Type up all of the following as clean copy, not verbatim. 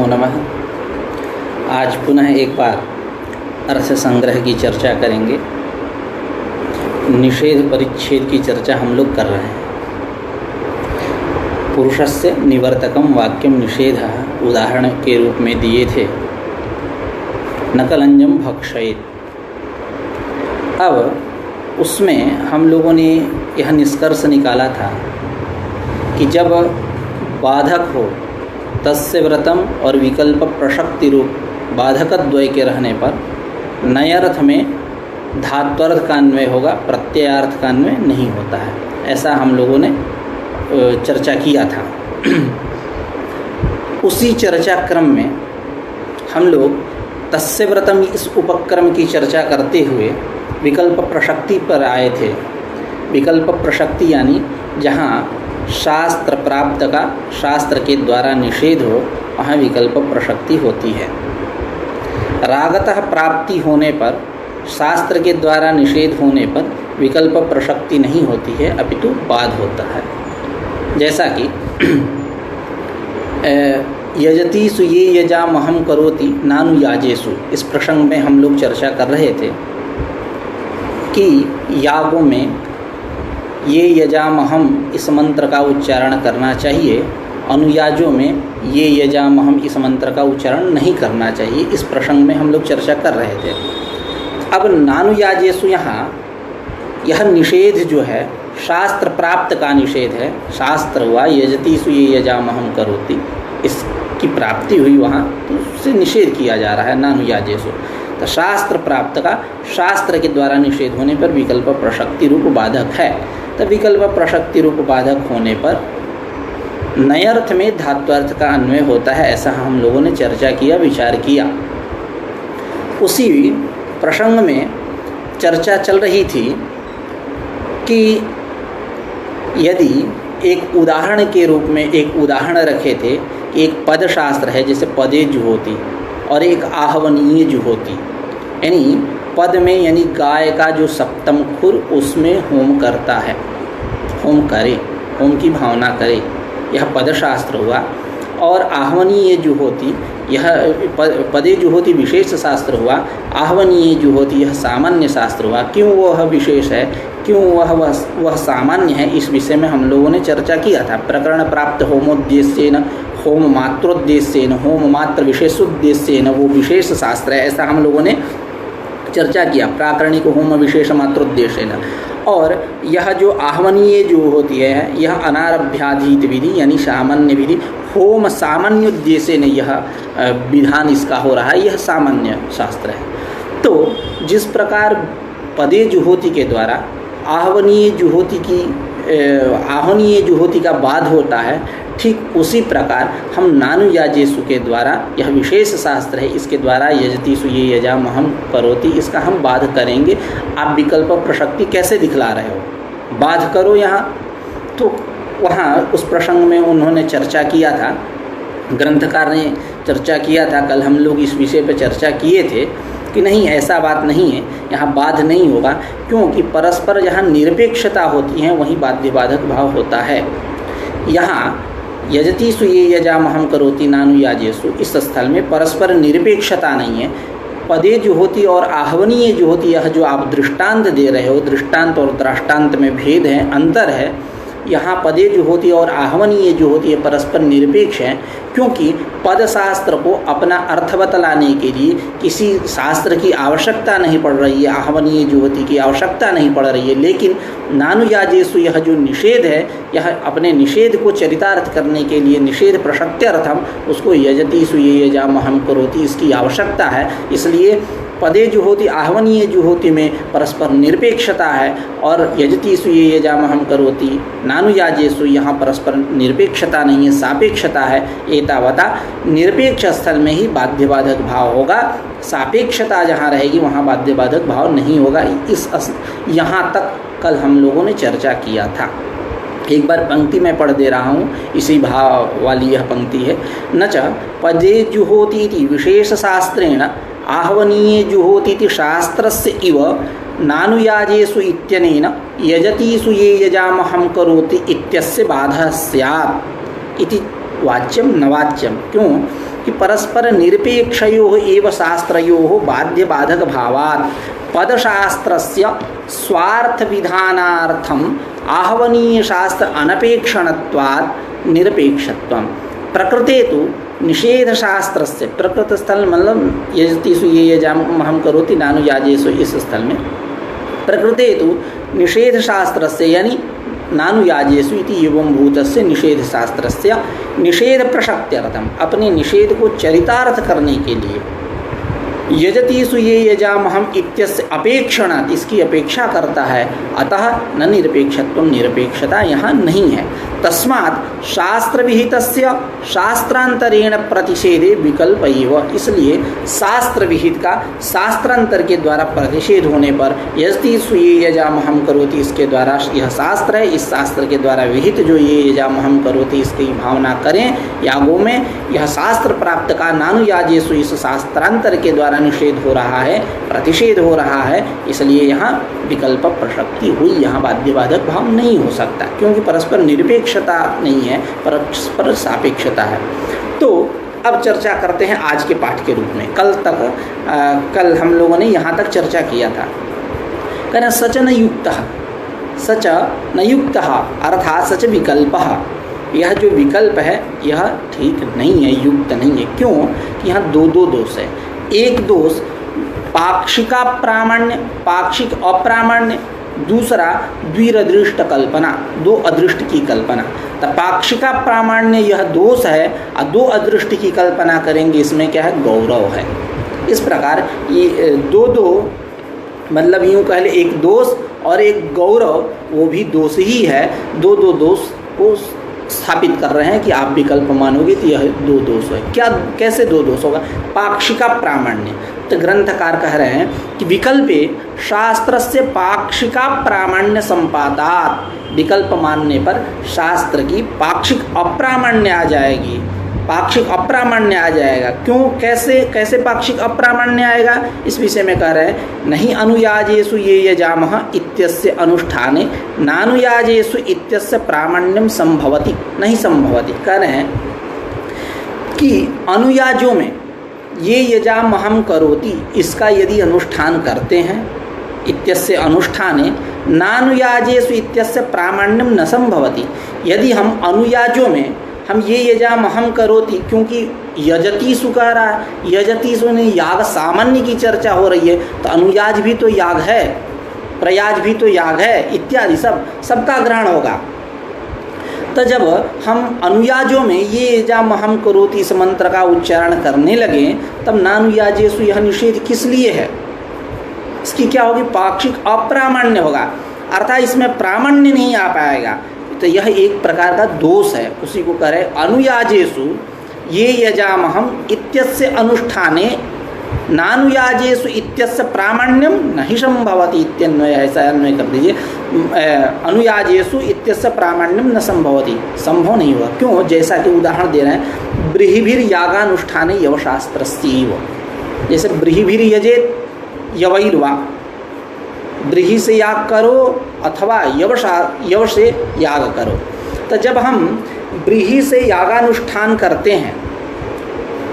नमः। आज पुनः एक बार अर्थ संग्रह की चर्चा करेंगे। निषेध परिच्छेद की चर्चा हम लोग कर रहे हैं। पुरुषस्य निवर्तकम वाक्यम निषेधः उदाहरण के रूप में दिए थे, नकलंजम भक्षयेत्। अब उसमें हम लोगों ने यह निष्कर्ष निकाला था कि जब बाधक हो तस्य व्रतम और विकल्प प्रसक्ति रूप बाधकद्वय के रहने पर नए अर्थ में धात्वर्थ का अन्वय होगा, प्रत्ययार्थ का अन्वय नहीं होता है। ऐसा हम लोगों ने चर्चा किया था। उसी चर्चा क्रम में हम लोग तस्य व्रतम इस उपक्रम की चर्चा करते हुए विकल्प प्रसक्ति पर आए थे। विकल्प प्रसक्ति यानी जहाँ शास्त्र प्राप्त का शास्त्र के द्वारा निषेध हो, वहाँ विकल्प प्रसक्ति होती है। रागतः प्राप्ति होने पर, शास्त्र के द्वारा निषेध होने पर विकल्प प्रसक्ति नहीं होती है, अपितु बाध होता है। जैसा कि यजतीसु ये यजामहं करोति नानु याजेसु, इस प्रसंग में हम लोग चर्चा कर रहे थे कि यागों में ये यजामहम इस मंत्र का उच्चारण करना चाहिए, अनुयाजों में ये यजामहम इस मंत्र का उच्चारण नहीं करना चाहिए। इस प्रसंग में हम लोग चर्चा कर रहे थे। अब नानुयाजेसु यहाँ यह निषेध जो है शास्त्र प्राप्त का निषेध है। शास्त्र हुआ यजतीसु ये यजामहम करोति, इसकी प्राप्ति हुई वहाँ, तो उससे निषेध किया जा रहा है नानुयाजेसु। तो शास्त्र प्राप्त का शास्त्र के द्वारा निषेध होने पर विकल्प प्रसक्ति रूप बाधक है। तो विकल्प प्रसक्ति रूप बाधक होने पर नए अर्थ में धात्वर्थ का अन्वय होता है। ऐसा हम लोगों ने चर्चा किया, विचार किया। उसी प्रसंग में चर्चा चल रही थी कि यदि एक उदाहरण के रूप में एक उदाहरण रखे थे कि एक पद शास्त्र है, जैसे पदे जुहोति, और एक आहवनीय जुहोति, यानी पद में यानी गाय का जो सप्तम खुर उसमें होम करता है, होम करे, होम की भावना करे, यह पदशास्त्र हुआ। और आहवनीय जुहोति, यह पदे जुहोति विशेष शास्त्र हुआ, आहवनीय जुहोति यह सामान्य शास्त्र हुआ। क्यों वह विशेष है, क्यों वह सामान्य है, इस विषय में हम लोगों ने चर्चा किया था। प्रकरण प्राप्त होमोद्देश्येन, होम मात्रोद्देश्येन, होम मात्र विशेषोद्देश्येन वो विशेष शास्त्र है, ऐसा हम लोगों ने चर्चा किया। प्राकरणिक होम विशेष मात्रोद्देश्येन। और यह जो आहवनीय जो होती है यह अनारभ्याधीत विधि यानी सामान्य विधि, होम सामान्य उद्देश्य ने यह विधान इसका हो रहा है, यह सामान्य शास्त्र है। तो जिस प्रकार पदे जुहोति के द्वारा आहवनीय जुहोति का बाध होता है, ठीक उसी प्रकार हम नानुयाजेसु के द्वारा, यह विशेष शास्त्र है, इसके द्वारा यजतीसु ये यजामहं करोति, इसका हम बाध करेंगे। आप विकल्प प्रसक्ति कैसे दिखला रहे हो, बाध करो यहाँ। तो वहाँ उस प्रसंग में उन्होंने चर्चा किया था, ग्रंथकार ने चर्चा किया था, कल हम लोग इस विषय पर चर्चा किए थे कि नहीं, ऐसा बात नहीं है, यहाँ बाध नहीं होगा, क्योंकि परस्पर जहाँ निरपेक्षता होती है वहीं बाध्य बाधक भाव होता है। यहाँ यजतीसु ये यजामहं करोति नानुयाजेसु, इस स्थल में परस्पर निरपेक्षता नहीं है। पदे जुहोति और आहवनीय जुहोति, यह जो आप दृष्टांत दे रहे हो, दृष्टांत और दृष्टांत में भेद है, अंतर है। यहाँ पदे जुहोति और आहवनीय जुहोति परस्पर निरपेक्ष हैं, क्योंकि पद शास्त्र को अपना अर्थ बतलाने के लिए किसी शास्त्र की आवश्यकता नहीं पड़ रही है, आहवनीय जुहोति की आवश्यकता नहीं पड़ रही है। लेकिन नानुयाजेसु यह जो निषेध है, यह अपने निषेध को चरितार्थ करने के लिए निषेध प्रसक्त्यर्थम उसको यजतीसु ये यजामहं करोति, इसकी आवश्यकता है। इसलिए पदे जुहोति आहवनीय जुहोति में परस्पर निरपेक्षता है, और यजतीसु ये यजामहं करोति नानुयाजेसु यहाँ परस्पर निरपेक्षता नहीं है, सापेक्षता है। एतावता निरपेक्ष स्थल में ही बाध्य बाधक भाव होगा, सापेक्षता जहाँ रहेगी वहाँ बाध्य बाधक भाव नहीं होगा। यहाँ तक कल हम लोगों ने चर्चा किया था। एक बार पंक्ति में पढ़ दे रहा हूँ, इसी भाव वाली यह पंक्ति है। न च पदे जुहोति इति विशेष शास्त्रेण आहवनीय जुहोति शास्त्रस्य इव नानुयाजेसु इत्यनेन यजतीसु ये यजामहं करोति इत्यस्य बाधः स्यात् इति वाच्यम न वाच्यम। क्यों, कि परस्पर निरपेक्षयोः एव शास्त्रयोः बाध्य बाधक भावात् पदशास्त्रस्य स्वार्थ विधानार्थम आहवनीय शास्त्र अनपेक्षणत्वात् निरपेक्षत्वम्। प्रकृते तो निषेध शास्त्र से प्रकृत स्थल मतलब यजतीसु ये यजामहं करोति नानु याजेषु, इस स्थल में प्रकृते तो निषेध शास्त्र से यानी नानु याजेषु इति एवं भूतस्य निषेध शास्त्रस्य निषेध प्रशक्त्यर्थम, अपने निषेध को चरितार्थ करने के लिए यजतीसु ये यजामहं इत्यस्य अपेक्षणात्, इसकी अपेक्षा करता है, अतः न निरपेक्षत्व, निरपेक्षता यहाँ नहीं है। तस्मात् शास्त्र विहितस्य शास्त्रांतरेण प्रतिषेधे विकल्प एव, इसलिए शास्त्र विहित का शास्त्रांतर के द्वारा प्रतिषेध होने पर यजतीसु ये यजामहं करोति, इसके द्वारा यह शास्त्र है, इस शास्त्र के द्वारा विहित जो ये यजामहं करोति इसकी भावना करें यागों में, यह शास्त्र प्राप्त का नानु याजेषु इस शास्त्रांतर के द्वारा निषेध हो रहा है, प्रतिषेध हो रहा है, इसलिए यहाँ विकल्प प्रसक्ति हुई, यहाँ बाध्य बाधक भाव नहीं हो सकता क्योंकि परस्पर निरपेक्षता नहीं है, परस्पर सापेक्षता है। तो अब चर्चा करते हैं आज के पाठ के रूप में। कल हम लोगों ने यहाँ तक चर्चा किया था, कहना सच न युक्तः, सच न युक्तः अर्थात सच विकल्पः, यह जो विकल्प है यह ठीक नहीं है, युक्त नहीं है। क्यों कि यहाँ दो दोष है। एक दोष पाक्षिका प्रामाण्य, पाक्षिक अप्रामाण्य, दूसरा द्विरदृष्ट कल्पना, दो अदृष्ट की कल्पना। तो पाक्षिका प्रामाण्य यह दोष है और दो अदृष्ट की कल्पना करेंगे, इसमें क्या है, गौरव है। इस प्रकार ये दो मतलब यूँ कह ले एक दोष और एक गौरव, वो भी दोष ही है। दो दोष को स्थापित कर रहे हैं कि आप विकल्प मानोगे तो यह दो दोष है। क्या, कैसे दो दोष होगा? पाक्षिका प्रामाण्य, तो ग्रंथकार कह रहे हैं कि विकल्पे शास्त्रस्य पाक्षिका प्रामाण्य संपादात, विकल्प मानने पर शास्त्र की पाक्षिक अप्रामाण्य आ जाएगी, पाक्षिक अप्रामाण्य आ जाएगा। क्यों, कैसे पाक्षिक अप्रामाण्य आएगा, इस विषय में कह रहे हैं नहीं अनुयाजेषु ये यजामः इत्यस्य अनुष्ठाने नानुयाजेषु इत्यस्य प्रामाण्यम संभवति, नहीं संभवति। कह रहे हैं कि अनुयाजों में ये यजामहं करोति, इसका यदि अनुष्ठान करते हैं, इत्यस्य अनुष्ठाने नानुयाजेषु इत्यस्य प्रामाण्यम न संभवति, यदि हम अनुयाजों में हम ये यजामहं करोति, क्योंकि यजतीसु कह रहा है, यजतीसु ने याग सामान्य की चर्चा हो रही है, तो अनुयाज भी तो याग है, प्रयाज भी तो याग है, इत्यादि सबका ग्रहण होगा। तो जब हम अनुयाजों में ये यजामहं करोति इस मंत्र का उच्चारण करने लगे, तब नानुयाजेषु यह निषेध किस लिए है, इसकी क्या होगी, पाक्षिक अप्रामाण्य होगा, अर्थात इसमें प्रामाण्य नहीं आ पाएगा। तो यह एक प्रकार का दोष है, उसी को कह रहे अनुयाजेषु ये यजामहं इत्यस्य अनुष्ठाने नानुयाजेषु इत्यस्य प्रामाण्यम नहीं संभवति इत्यन्वय, ऐसा अन्वय कर दीजिए, अनुयाजेषु इत्यस्य प्रामाण्यम न संभवति, संभव नहीं हुआ। क्यों, जैसा कि उदाहरण दे रहे हैं, ब्रीहिभिर यागानुष्ठाने यवशास्त्रस्यैव, जैसे ब्रीहिभिर यजेत यवैर्वा, ब्रीहि से याग करो अथवा यव से याग करो। तो जब हम ब्रीहि से यागानुष्ठान करते हैं,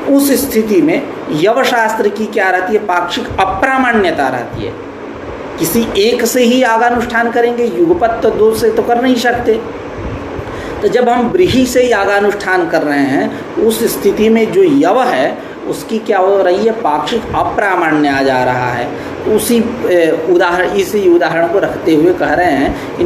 उस स्थिति में यव शास्त्र की क्या रहती है, पाक्षिक अप्रामाण्यता रहती है। किसी एक से ही यागानुष्ठान करेंगे, युगपत तो दो से तो कर नहीं सकते। तो जब हम ब्रीहि से यागानुष्ठान कर रहे हैं, उस स्थिति में जो यव है उसकी क्या हो रही है, पाक्षिक अप्रामाण्य आ जा रहा है। इसी उदाहरण को रखते हुए कह रहे हैं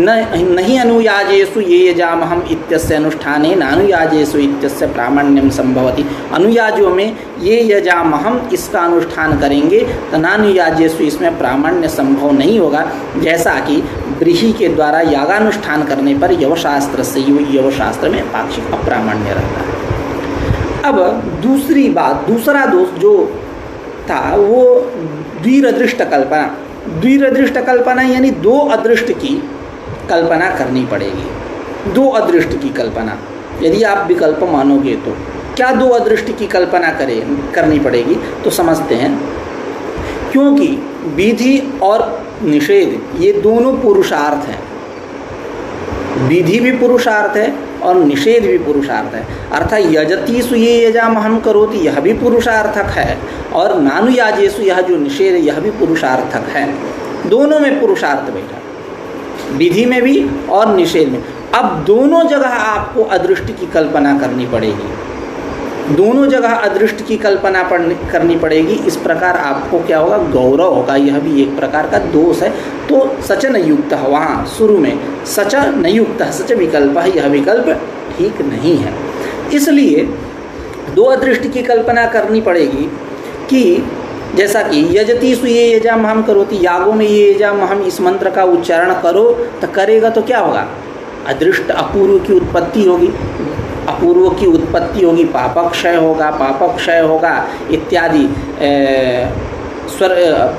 नहीं अनुयाजेषु ये यजामहं इत्यस्य अनुष्ठाने नानुयाजेषु इत्यस्य प्रामाण्यम संभवति, अनुयाजों में ये यजामहं इसका अनुष्ठान करेंगे तो नानुयाजेषु इसमें प्रामाण्य संभव नहीं होगा, जैसा कि ब्रीहि के द्वारा यागानुष्ठान करने पर यवशास्त्र से यवशास्त्र में पाक्षिक अप्रामाण्य रहता है। अब दूसरी बात, दूसरा दोष जो था वो द्विरदृष्ट कल्पना, द्विरदृष्ट कल्पना यानी दो अदृष्ट की कल्पना करनी पड़ेगी। दो अदृष्ट की कल्पना यदि आप विकल्प मानोगे तो क्या दो अदृष्ट की कल्पना करनी पड़ेगी, तो समझते हैं। क्योंकि विधि और निषेध ये दोनों पुरुषार्थ हैं, विधि भी पुरुषार्थ है और निषेध भी पुरुषार्थ है। अर्थात यजतीसु ये यजामहं करोति यह भी पुरुषार्थक है, और नानुयाजेषु यह जो निषेध यह भी पुरुषार्थक है। दोनों में पुरुषार्थ बैठा, विधि में भी और निषेध में। अब दोनों जगह आपको अदृष्ट की कल्पना करनी पड़ेगी, दोनों जगह अदृष्ट की कल्पना करनी पड़ेगी। इस प्रकार आपको क्या होगा, गौरव होगा। यह भी एक प्रकार का दोष है। तो सच न युक्त है, वहाँ शुरू में सच न युक्त है, सच विकल्प है, यह विकल्प ठीक नहीं है। इसलिए दो अदृष्ट की कल्पना करनी पड़ेगी कि जैसा कि यजतीसु ये यजामहं करोति, यागों में ये यजामहं इस मंत्र का उच्चारण करो, तो करेगा तो क्या होगा, अदृष्ट अपूर्व की उत्पत्ति होगी, अपूर्व की उत्पत्ति होगी, पापक्षय होगा, पापक्षय होगा इत्यादि,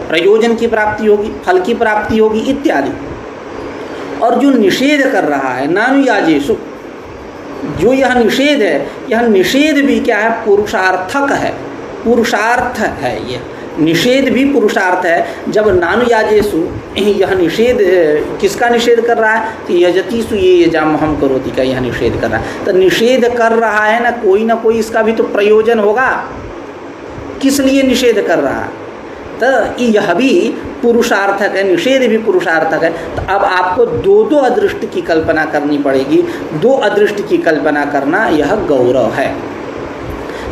प्रयोजन की प्राप्ति होगी, फल की प्राप्ति होगी इत्यादि। और जो निषेध कर रहा है नानुयाजेषु, जो यह निषेध है, यह निषेध भी क्या है, पुरुषार्थक है, पुरुषार्थ है। यह निषेध भी पुरुषार्थ है। जब नानुयाजेषु यह निषेध किसका निषेध कर रहा है, तो यजतीसु ये यजामहं करोति का यह निषेध कर रहा है। तो निषेध कर रहा है ना कोई इसका भी तो प्रयोजन होगा, किस लिए निषेध कर रहा है, तो यह भी पुरुषार्थक है, निषेध भी पुरुषार्थक है। तो अब आपको दो अदृष्ट की कल्पना करनी पड़ेगी। दो अदृष्ट की कल्पना करना यह गौरव है।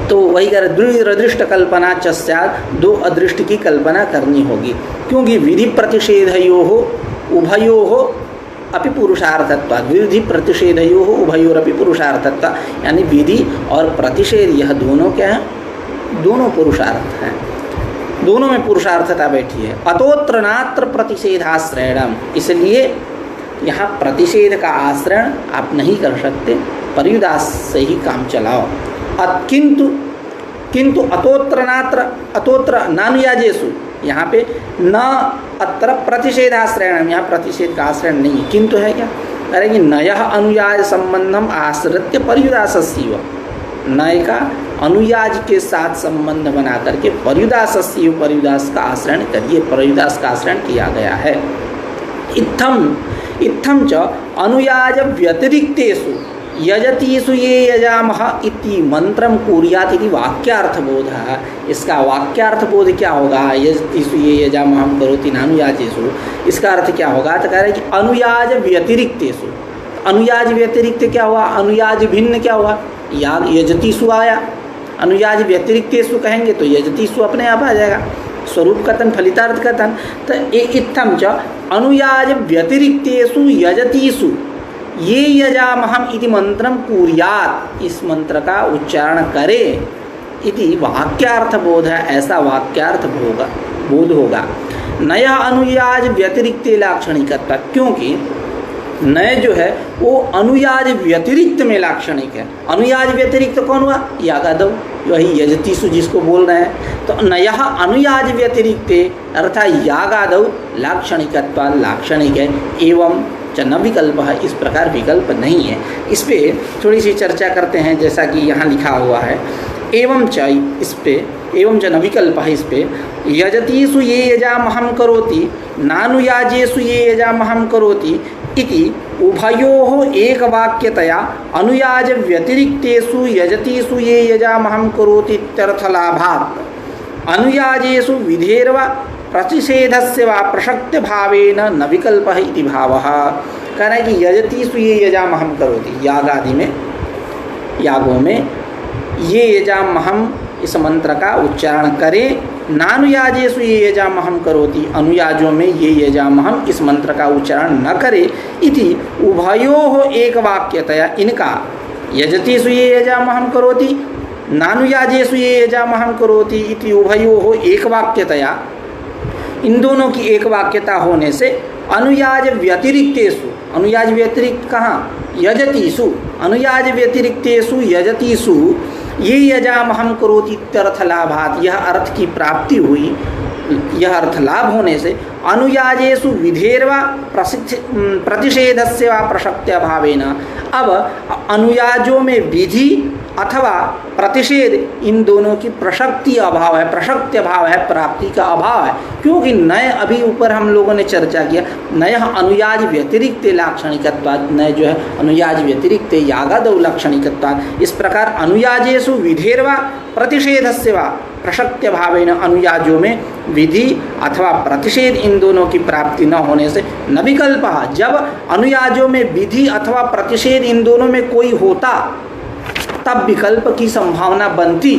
तो वही कर द्विरदृष्ट कल्पना चस्यात्, दो अदृष्ट की कल्पना करनी होगी, क्योंकि विधि प्रतिषेधयोः उभयोः अपि पुरुषार्थत्वात्, विधि प्रतिषेधयोः उभयोरपि पुरुषार्थत्वात्, यानी विधि और प्रतिषेध यह दोनों क्या हैं, दोनों पुरुषार्थ हैं, दोनों में पुरुषार्थता बैठी है। अतोत्र नात्र प्रतिषेधाश्रयणम, इसलिए यहाँ प्रतिषेध का आश्रय आप नहीं कर सकते, पर्युदास से ही काम चलाओ। किंतु अतोत्र नात्र, अतोत्र नानुयाजेषु, यहाँ पे न अत्र प्रतिषेधाश्रयणम, यहाँ प्रतिषेध का आश्रय नहीं। किंतु है क्या, करेंगे नयः अनुयाज संबंधम आश्रित्य पर्युदासस्यैव, नय का अनुयाज के साथ संबंध बना करके पर्युदासस्यैव, पर्युदास का आश्रय करिए, पर्युदास का आश्रय किया गया है। इत्थम च अनुयाज व्यतिरिक्तेषु यजतीसु ये यजामह इति मंत्रम कुर्यात् इति वाक्यार्थबोधः। इसका वाक्यार्थबोध क्या होगा, यजतीसु ये यजामहं करोति नानुयाजेषु, इसका अर्थ क्या होगा, तो कह रहे हैं कि अनुयाज व्यतिरिक्तेषु। अनुयाज व्यतिरिक्त क्या हुआ, अनुयाज भिन्न क्या हुआ, याग यजतीसु आया, अनुयाज व्यतिरिक्तेषु कहेंगे तो यजतीसु अपने आप आ जाएगा, स्वरूप कथन फलितार्थ कथन। तो इत्थम च अनुयाज व्यतिरिक्तेषु यजतीसु ये यजामहं इति मंत्रम कुर्यात्, इस मंत्र का उच्चारण करे, इति वाक्यार्थ बोध है, ऐसा वाक्यार्थ बोध होगा। नया अनुयाज व्यतिरिक्त लाक्षणिकत्व, क्योंकि नय जो है वो अनुयाज व्यतिरिक्त में लाक्षणिक है। अनुयाज व्यतिरिक्त कौन हुआ, यागादव, वही यजतीसु जिसको बोल रहे हैं। तो नया अनुयाज व्यतिरिक्त अर्थात यागादव लाक्षणिकत्व, लाक्षणिक है। एवं न विकल्प है, इस प्रकार विकल्प नहीं है। इस पे थोड़ी सी चर्चा करते हैं, जैसा कि यहाँ लिखा हुआ है एवं च, इस पे एवं च न विकल्प है। इस पे यजतीसु ये यजामहं करोति नानुयाजेषु ये यजामहं करोति इति उभयोः एकवाक्यतया अनुयाज व्यतिरिक्तेषु यजतीसु ये यजामहं करोति इत्यर्थलाभात् अनुयाजेषु विधेर्वा प्रतिषेधस्य वा प्रसक्ति भावेन न विकल्प है इति भावः। कह रहे हैं कि यजतीसु ये यजामहं करोति, याग आदि में, यागों में ये यजामहं इस मंत्र का उच्चारण करें, नानुयाजेषु ये यजामहं करोति, अनुयाजों में ये यजामहं इस मंत्र का उच्चारण न करे, इति उभयोः एक वाक्यतया, इनका यजतीसु ये यजामहं करोति नानुयाजेषु ये यजामहं करोति इति उभयोः एक वाक्यतया, इन दोनों की एक वाक्यता होने से अनुयाज व्यतिरिक्तेषु, अनुयाज व्यतिरिक्त कहाँ, यजतीसु, अनुयाज व्यतिरिक्तेषु यजतीसु ये यजामहं करोति इत्यर्थ लाभात्, यह अर्थ की प्राप्ति हुई, यह अर्थ लाभ होने से अनुयाजेषु विधेर्वा प्रतिषेधस्य वा प्रसक्त्या भावेन, अब अनुयाजों में विधि अथवा प्रतिषेध, इन दोनों की प्रसक्ति अभाव है, प्रसक्ति अभाव है, प्राप्ति का अभाव है। क्योंकि नय अभी ऊपर हम लोगों ने चर्चा किया, नय अनुयाज व्यतिरिक्त लाक्षणिकत्वात्, नय जो है अनुयाज व्यतिरिक्त यागादौ लाक्षणिकत्वात्। इस प्रकार अनुयाजेषु विधेर्वा प्रतिषेधस्य वा प्रसक्त्य भावेन, अनुयाजों में विधि अथवा प्रतिषेध इन दोनों की प्राप्ति न होने से न विकल्प। जब अनुयाजों में विधि अथवा प्रतिषेध इन दोनों में कोई होता तब विकल्प की संभावना बनती,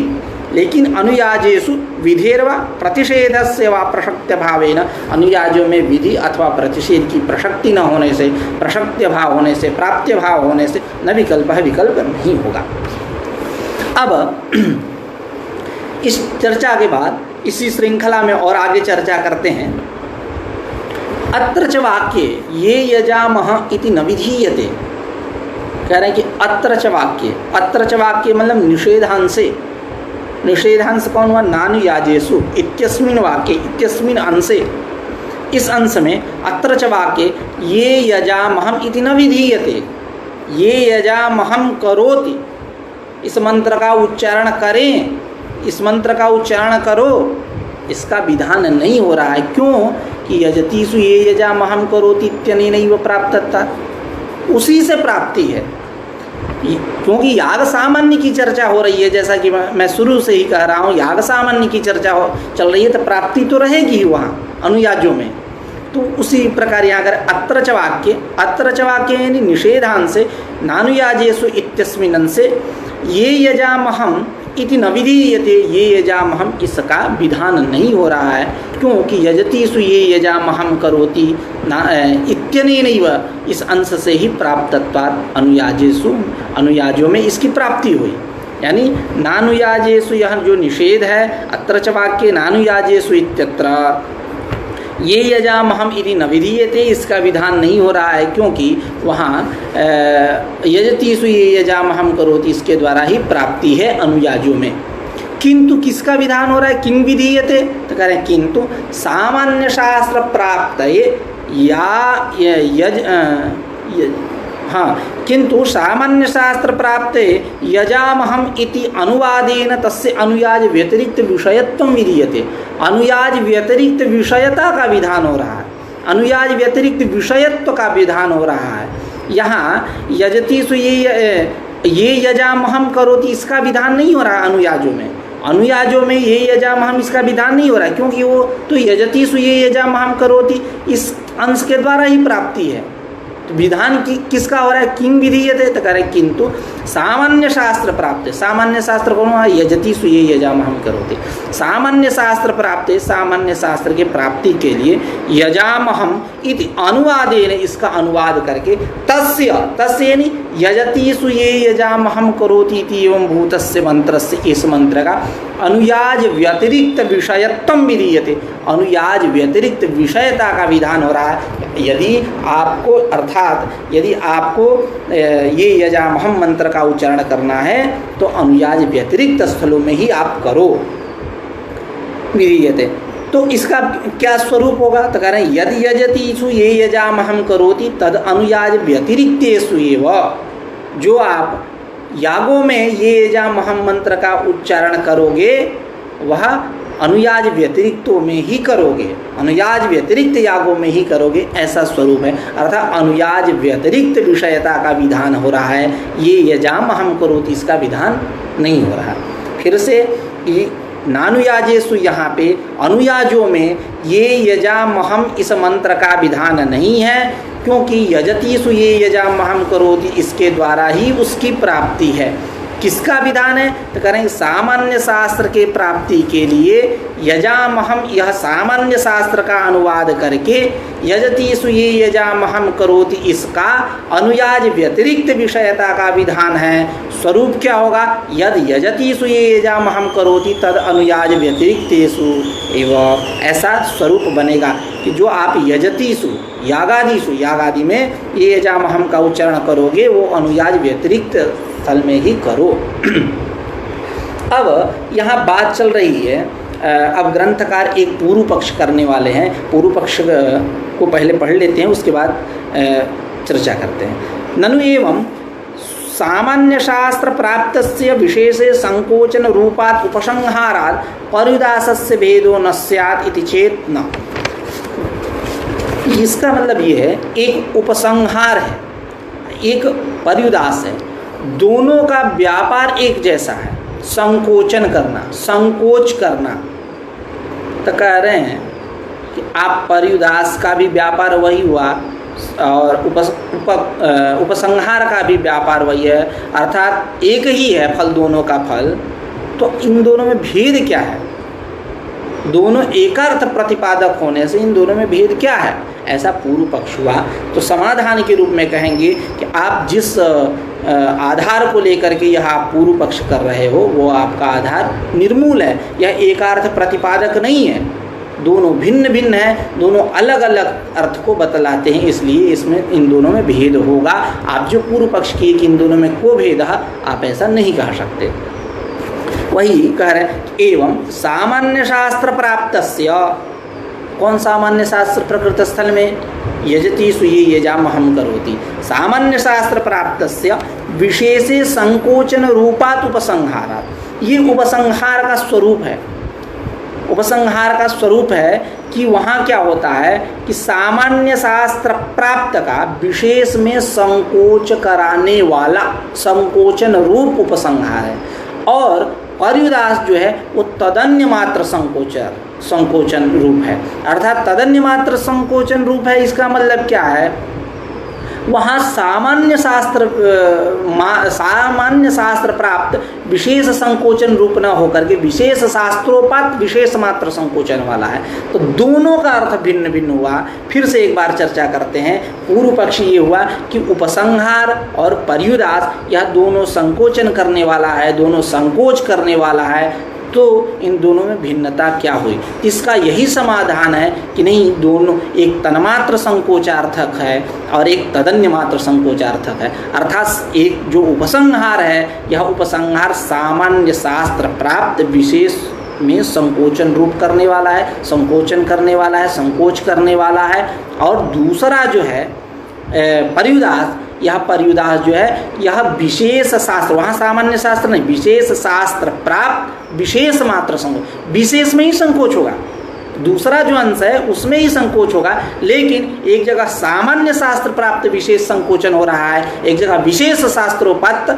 लेकिन अनुयाजेषु विधेर्वा प्रतिषेधस्य वा प्रसक्त्य भावेन, अनुयाजों में विधि अथवा प्रतिषेध की प्रसक्ति न होने से, प्रसक्त्य भाव होने से, प्राप्त्य भाव होने से न विकल्प है, विकल्प नहीं होगा। अब इस चर्चा के बाद इसी श्रृंखला में और आगे चर्चा करते हैं। अत्र च वाक्ये ये यजामह इति न विधीयते, कह रहे हैं कि अत्र च वाक्ये, अत्र च वाक्ये मतलब निषेधांशे, निषेधांश कौन हुआ? नानुयाजेषु इत्यस्मिन् वाक्ये, इत्यस्मिन् अंशे, इस अंश में अत्र च वाक्ये ये यजामहम् इति न विधीयते, ये यजामहम् करोति, इस मंत्र का उच्चारण करें, इस मंत्र का उच्चारण करो, इसका विधान नहीं हो रहा है। क्यों? कि यजतीसु ये यजामहं करोति इत्यनेनैव प्राप्तता, उसी से प्राप्ति है। क्योंकि याग सामान्य की चर्चा हो रही है, जैसा कि मैं शुरू से ही कह रहा हूँ, याग सामान्य की चर्चा चल रही है, तो प्राप्ति तो रहेगी ही वहाँ अनुयाजों में। तो उसी प्रकार यहाँ अगर अत्र च वाक्य, अत्र च वाक्य यानी निषेधांशे नानुयाजेषु इत्यस्मिन् अंशे ये यजामहम् इति न विधीयते, ये यजामहम्, इसका विधान नहीं हो रहा है। क्योंकि यजतीसु ये यजामहं करोति इत्यनेनैव, इस अंश से ही प्राप्तत्वात् अनुयाजेषु, अनुयाजों में इसकी प्राप्ति हुई। यानी नानुयाजेषु, यह जो निषेध है, अत्र च वाक्ये नानुयाजेषु इत्यत्र ये यजामहम् इति न विधीयते, इसका विधान नहीं हो रहा है। क्योंकि वहाँ यजतीसु ये यजामहं करोति, इसके द्वारा ही प्राप्ति है अनुयाजों में। किंतु किसका विधान हो रहा है? किं विधीयते, तो कह रहे हैं किंतु सामान्य शास्त्र प्राप्त किंतु सामान्य शास्त्र प्राप्ते यजामहम् इति अनुवादेन तस्य अनुयाज व्यतिरिक्त विषयत्वं विधीयते, अनुयाज व्यतिरिक्त विषयता का विधान हो रहा है, अनुयाज व्यतिरिक्त विषयत्व का विधान हो रहा है। यहाँ यजतीसु ये यजामहं करोति, इसका विधान नहीं हो रहा अनुयाजों में, अनुयाजों में ये यजामहं इसका विधान नहीं हो रहा है। क्योंकि वो तो यजतीसु ये यजामहं करोति, इस अंश के द्वारा ही प्राप्ति है। तो विधान किसका हो रहा है? किं विधीयते, तो कह रहे किंतु सामान्य शास्त्र प्राप्त, सामान्य शास्त्र कौन हुआ? यजतीसु ये यजामहं करोति, सामान्य शास्त्र प्राप्त, सामान्य शास्त्र के प्राप्ति के लिए यजामहम् इति अनुवादेन, इसका अनुवाद करके तस्य, तस्य यानी यजतीसु ये यजामहं करोति इति एवं भूतस्य मंत्रस्य, इस मंत्र का अनुयाज व्यतिरिक्त विषयत्वं विधीयते, अनुयाज व्यतिरिक्त विषयता का विधान हो रहा है। यदि आपको, अर्थात यदि आपको ये यजामहं मंत्र का उच्चारण करना है तो अनुयाज व्यतिरिक्त स्थलों में ही आप करो, विधीयते। तो इसका क्या स्वरूप होगा? तो कह रहे हैं यदि यजतीसु ये यजामहं करोति तद अनुयाज व्यतिरिक्तेषु एव, जो आप यागों में ये यजामहं मंत्र का उच्चारण करोगे वह अनुयाज व्यतिरिक्तों में ही करोगे, अनुयाज व्यतिरिक्त यागों में ही करोगे, ऐसा स्वरूप है। अर्थात अनुयाज व्यतिरिक्त विषयता का विधान हो रहा है, ये यजामहं करोति इसका विधान नहीं हो रहा। फिर से नानुयाजेषु, यहाँ पे अनुयाजों में ये यजामहं इस मंत्र का विधान नहीं है, क्योंकि यजतीसु ये यजामहं करोति, इसके द्वारा ही उसकी प्राप्ति है। किसका विधान है? तो करें सामान्य शास्त्र के प्राप्ति के लिए यजामहं, यह सामान्य शास्त्र का अनुवाद करके यजतीसु ये यजामहं करोति, इसका अनुयाज व्यतिरिक्त विषयता का विधान है। स्वरूप क्या होगा? यद यजतीसु ये यजामहं करोति तद अनुयाज व्यतिरिक्तेषु एवं, ऐसा स्वरूप बनेगा कि जो आप यजतीसु यागादिषु, यागादि में ये यजामहं का उच्चारण करोगे वो अनुयाज व्यतिरिक्त स्थल में ही करो। अब यहाँ बात चल रही है, अब ग्रंथकार एक पूर्व पक्ष करने वाले हैं, पूर्व पक्ष को पहले पढ़ लेते हैं, उसके बाद चर्चा करते हैं। ननु एवं सामान्य शास्त्र प्राप्तस्य विशेषे संकोचन रूपात् उपसंहारात् पर्युदासस्य भेदो न स्यात् इति चेत न। इसका मतलब ये है, एक उपसंहार है, एक पर्युदास है, दोनों का व्यापार एक जैसा है, संकोचन करना, संकोच करना। तो कह रहे हैं कि आप पर्युदास का भी व्यापार वही हुआ और उपसंहार का भी व्यापार वही है, अर्थात एक ही है फल, दोनों का फल। तो इन दोनों में भेद क्या है? दोनों एकार्थ प्रतिपादक होने से इन दोनों में भेद क्या है, ऐसा पूर्व पक्ष हुआ। तो समाधान के रूप में कहेंगे कि आप जिस आधार को लेकर के यह आप पूर्व पक्ष कर रहे हो वो आपका आधार निर्मूल है, यह एकार्थ प्रतिपादक नहीं है, दोनों भिन्न भिन्न हैं, दोनों अलग अलग अर्थ को बतलाते हैं, इसलिए इसमें इन दोनों में भेद होगा। आप जो पूर्व पक्ष किए कि इन दोनों में को भेद, आप ऐसा नहीं कह सकते। वही कह रहे हैं, एवं सामान्य शास्त्र प्राप्तस्य, कौन सामान्य शास्त्र प्रकृत स्थल में यजति सुये यजामहं करोति, सामान्य शास्त्र प्राप्तस्य विशेषे संकोचन रूपात् उपसंहारात्। ये उपसंहार का स्वरूप है, उपसंहार का स्वरूप है कि वहाँ क्या होता है कि सामान्य शास्त्र प्राप्त का विशेष में संकोच कराने वाला संकोचन रूप उपसंहार है, और पर्युदास जो है वो तदन्य मात्र संकोचन रूप है, अर्थात तदन्य मात्र संकोचन रूप है। इसका मतलब क्या है, वहाँ सामान्य शास्त्र प्राप्त विशेष संकोचन रूप न होकर के विशेष शास्त्रोपात विशेष मात्र संकोचन वाला है। तो दोनों का अर्थ भिन्न भिन्न हुआ। फिर से एक बार चर्चा करते हैं। पूर्व पक्ष ये हुआ कि उपसंहार और पर्युदास यह दोनों संकोचन करने वाला है, दोनों संकोच करने वाला है। तो इन दोनों में भिन्नता क्या हुई? इसका यही समाधान है कि नहीं, दोनों एक तन्मात्र संकोचार्थक है और एक तदन्य मात्र संकोचार्थक है। अर्थात एक जो उपसंहार है, यह उपसंहार सामान्य शास्त्र प्राप्त विशेष में संकोचन रूप करने वाला है, संकोचन करने वाला है, संकोच करने वाला है। और दूसरा जो है पर्युदास, यह पर्युदास जो है यह विशेष शास्त्र, वहाँ सामान्य शास्त्र नहीं, विशेष शास्त्र प्राप्त विशेष मात्र संकोच, विशेष में ही संकोच होगा। दूसरा जो अंश है उसमें ही संकोच होगा, लेकिन एक जगह सामान्य शास्त्र प्राप्त विशेष संकोचन हो रहा है, एक जगह विशेष शास्त्रोपात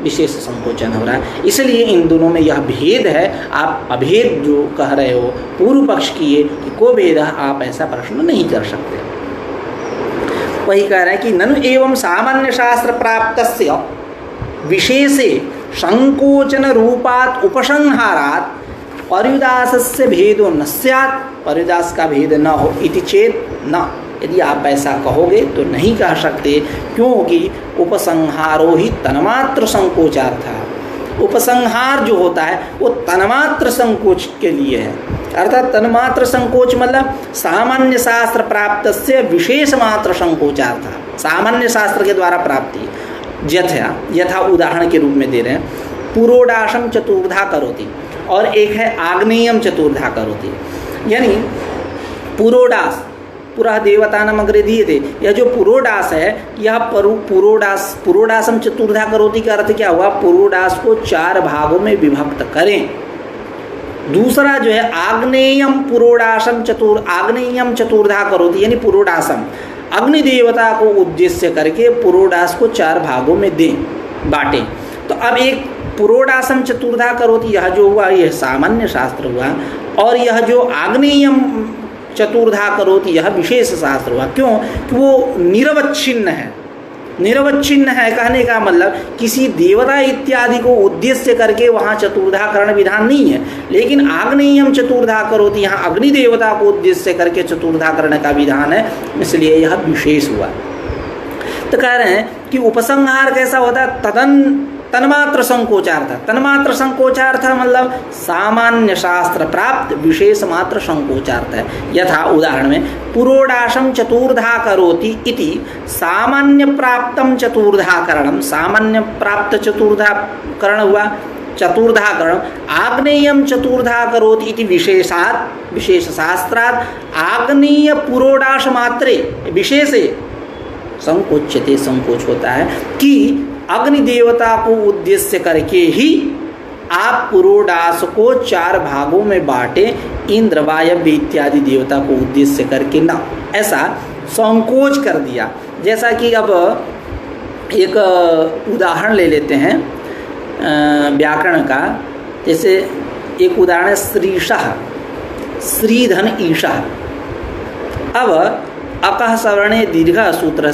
विशेष संकोचन हो रहा है। इसलिए इन दोनों में यह भेद है। आप अभेद जो कह रहे हो पूर्व पक्ष किए कि को भेद, आप ऐसा प्रश्न नहीं कर सकते। वही कह रहे हैं कि ननु एवं सामान्य शास्त्र प्राप्तस्य विशेषे संकोचन रूपात् उपसंहारात् पर्युदासस्य भेदो न स्यात्, पर्युदास का भेद न हो इति चेत न। यदि आप ऐसा कहोगे तो नहीं कह सकते, क्योंकि उपसंहारो ही तन्मात्र संकोचार्थ है। उपसंहार जो होता है वो तन्मात्र संकोच के लिए है, अर्थात तन्मात्र संकोच मतलब सामान्य शास्त्र प्राप्त से विशेष मात्र संकोचार्थ, सामान्य शास्त्र के द्वारा प्राप्ति। यथा उदाहरण के रूप में दे रहे हैं, पुरोडाशम चतुर्धा करोति और एक है आग्नेयम चतुर्धा करोति। यानी पुरोडास पुरा देवतानम अग्रे दीयते, यह जो पुरोडास है यह पुरोडासम चतुर्धा करोति का अर्थ क्या हुआ, पुरोडास को 4 भागों में विभक्त करें। दूसरा जो है आग्नेयम चतुर्धा करोति, यानी पुरोडासम अग्नि देवता को उद्देश्य करके पुरोडास को 4 भागों में बांटें। तो अब एक पुरोडासम चतुर्धा करोति यह जो हुआ यह सामान्य शास्त्र हुआ, और यह जो आग्नेयम चतुर्धा करोति यह विशेष शास्त्र हुआ। क्यों? कि वो निरवच्छिन्न है। निरवच्छिन्न है कहने का मतलब किसी देवता इत्यादि को उद्देश्य करके वहाँ चतुर्धाकरण विधान नहीं है, लेकिन आग्नेयम चतुर्धा करोति यहाँ अग्नि देवता को उद्देश्य करके चतुर्धाकरण का विधान है, इसलिए यह विशेष हुआ। तो कह रहे हैं कि उपसंहार कैसा होता है, तन्मात्र संकोचार्थ। तन्मात्र संकोचार्थ मतलब सामान्य शास्त्र प्राप्त विशेष मात्र संकोचार्थ है। यथा उदाहरण में पुरोडाशम चतुर्धा करोति इति सामान्य प्राप्तम चतुर्धाकरणम, सामान्य प्राप्त चतुर्धाकरण हुआ चतुर्धाकरण। आग्नेयम चतुर्धा करोति इति विशेषात्, विशेष शास्त्रात् आग्नेय पुरोडाश मात्रे विशेषे संकोच्यते, संकोच होता है कि अग्नि देवता को उद्देश्य करके ही आप पुरोडास को 4 भागों में बांटे, इंद्र वायव्य इत्यादि देवता को उद्देश्य करके ना, ऐसा संकोच कर दिया। जैसा कि अब एक उदाहरण ले लेते हैं व्याकरण का। जैसे एक उदाहरण है श्रीशः, श्रीधन ईशः। अब अकः सवर्णे दीर्घ सूत्र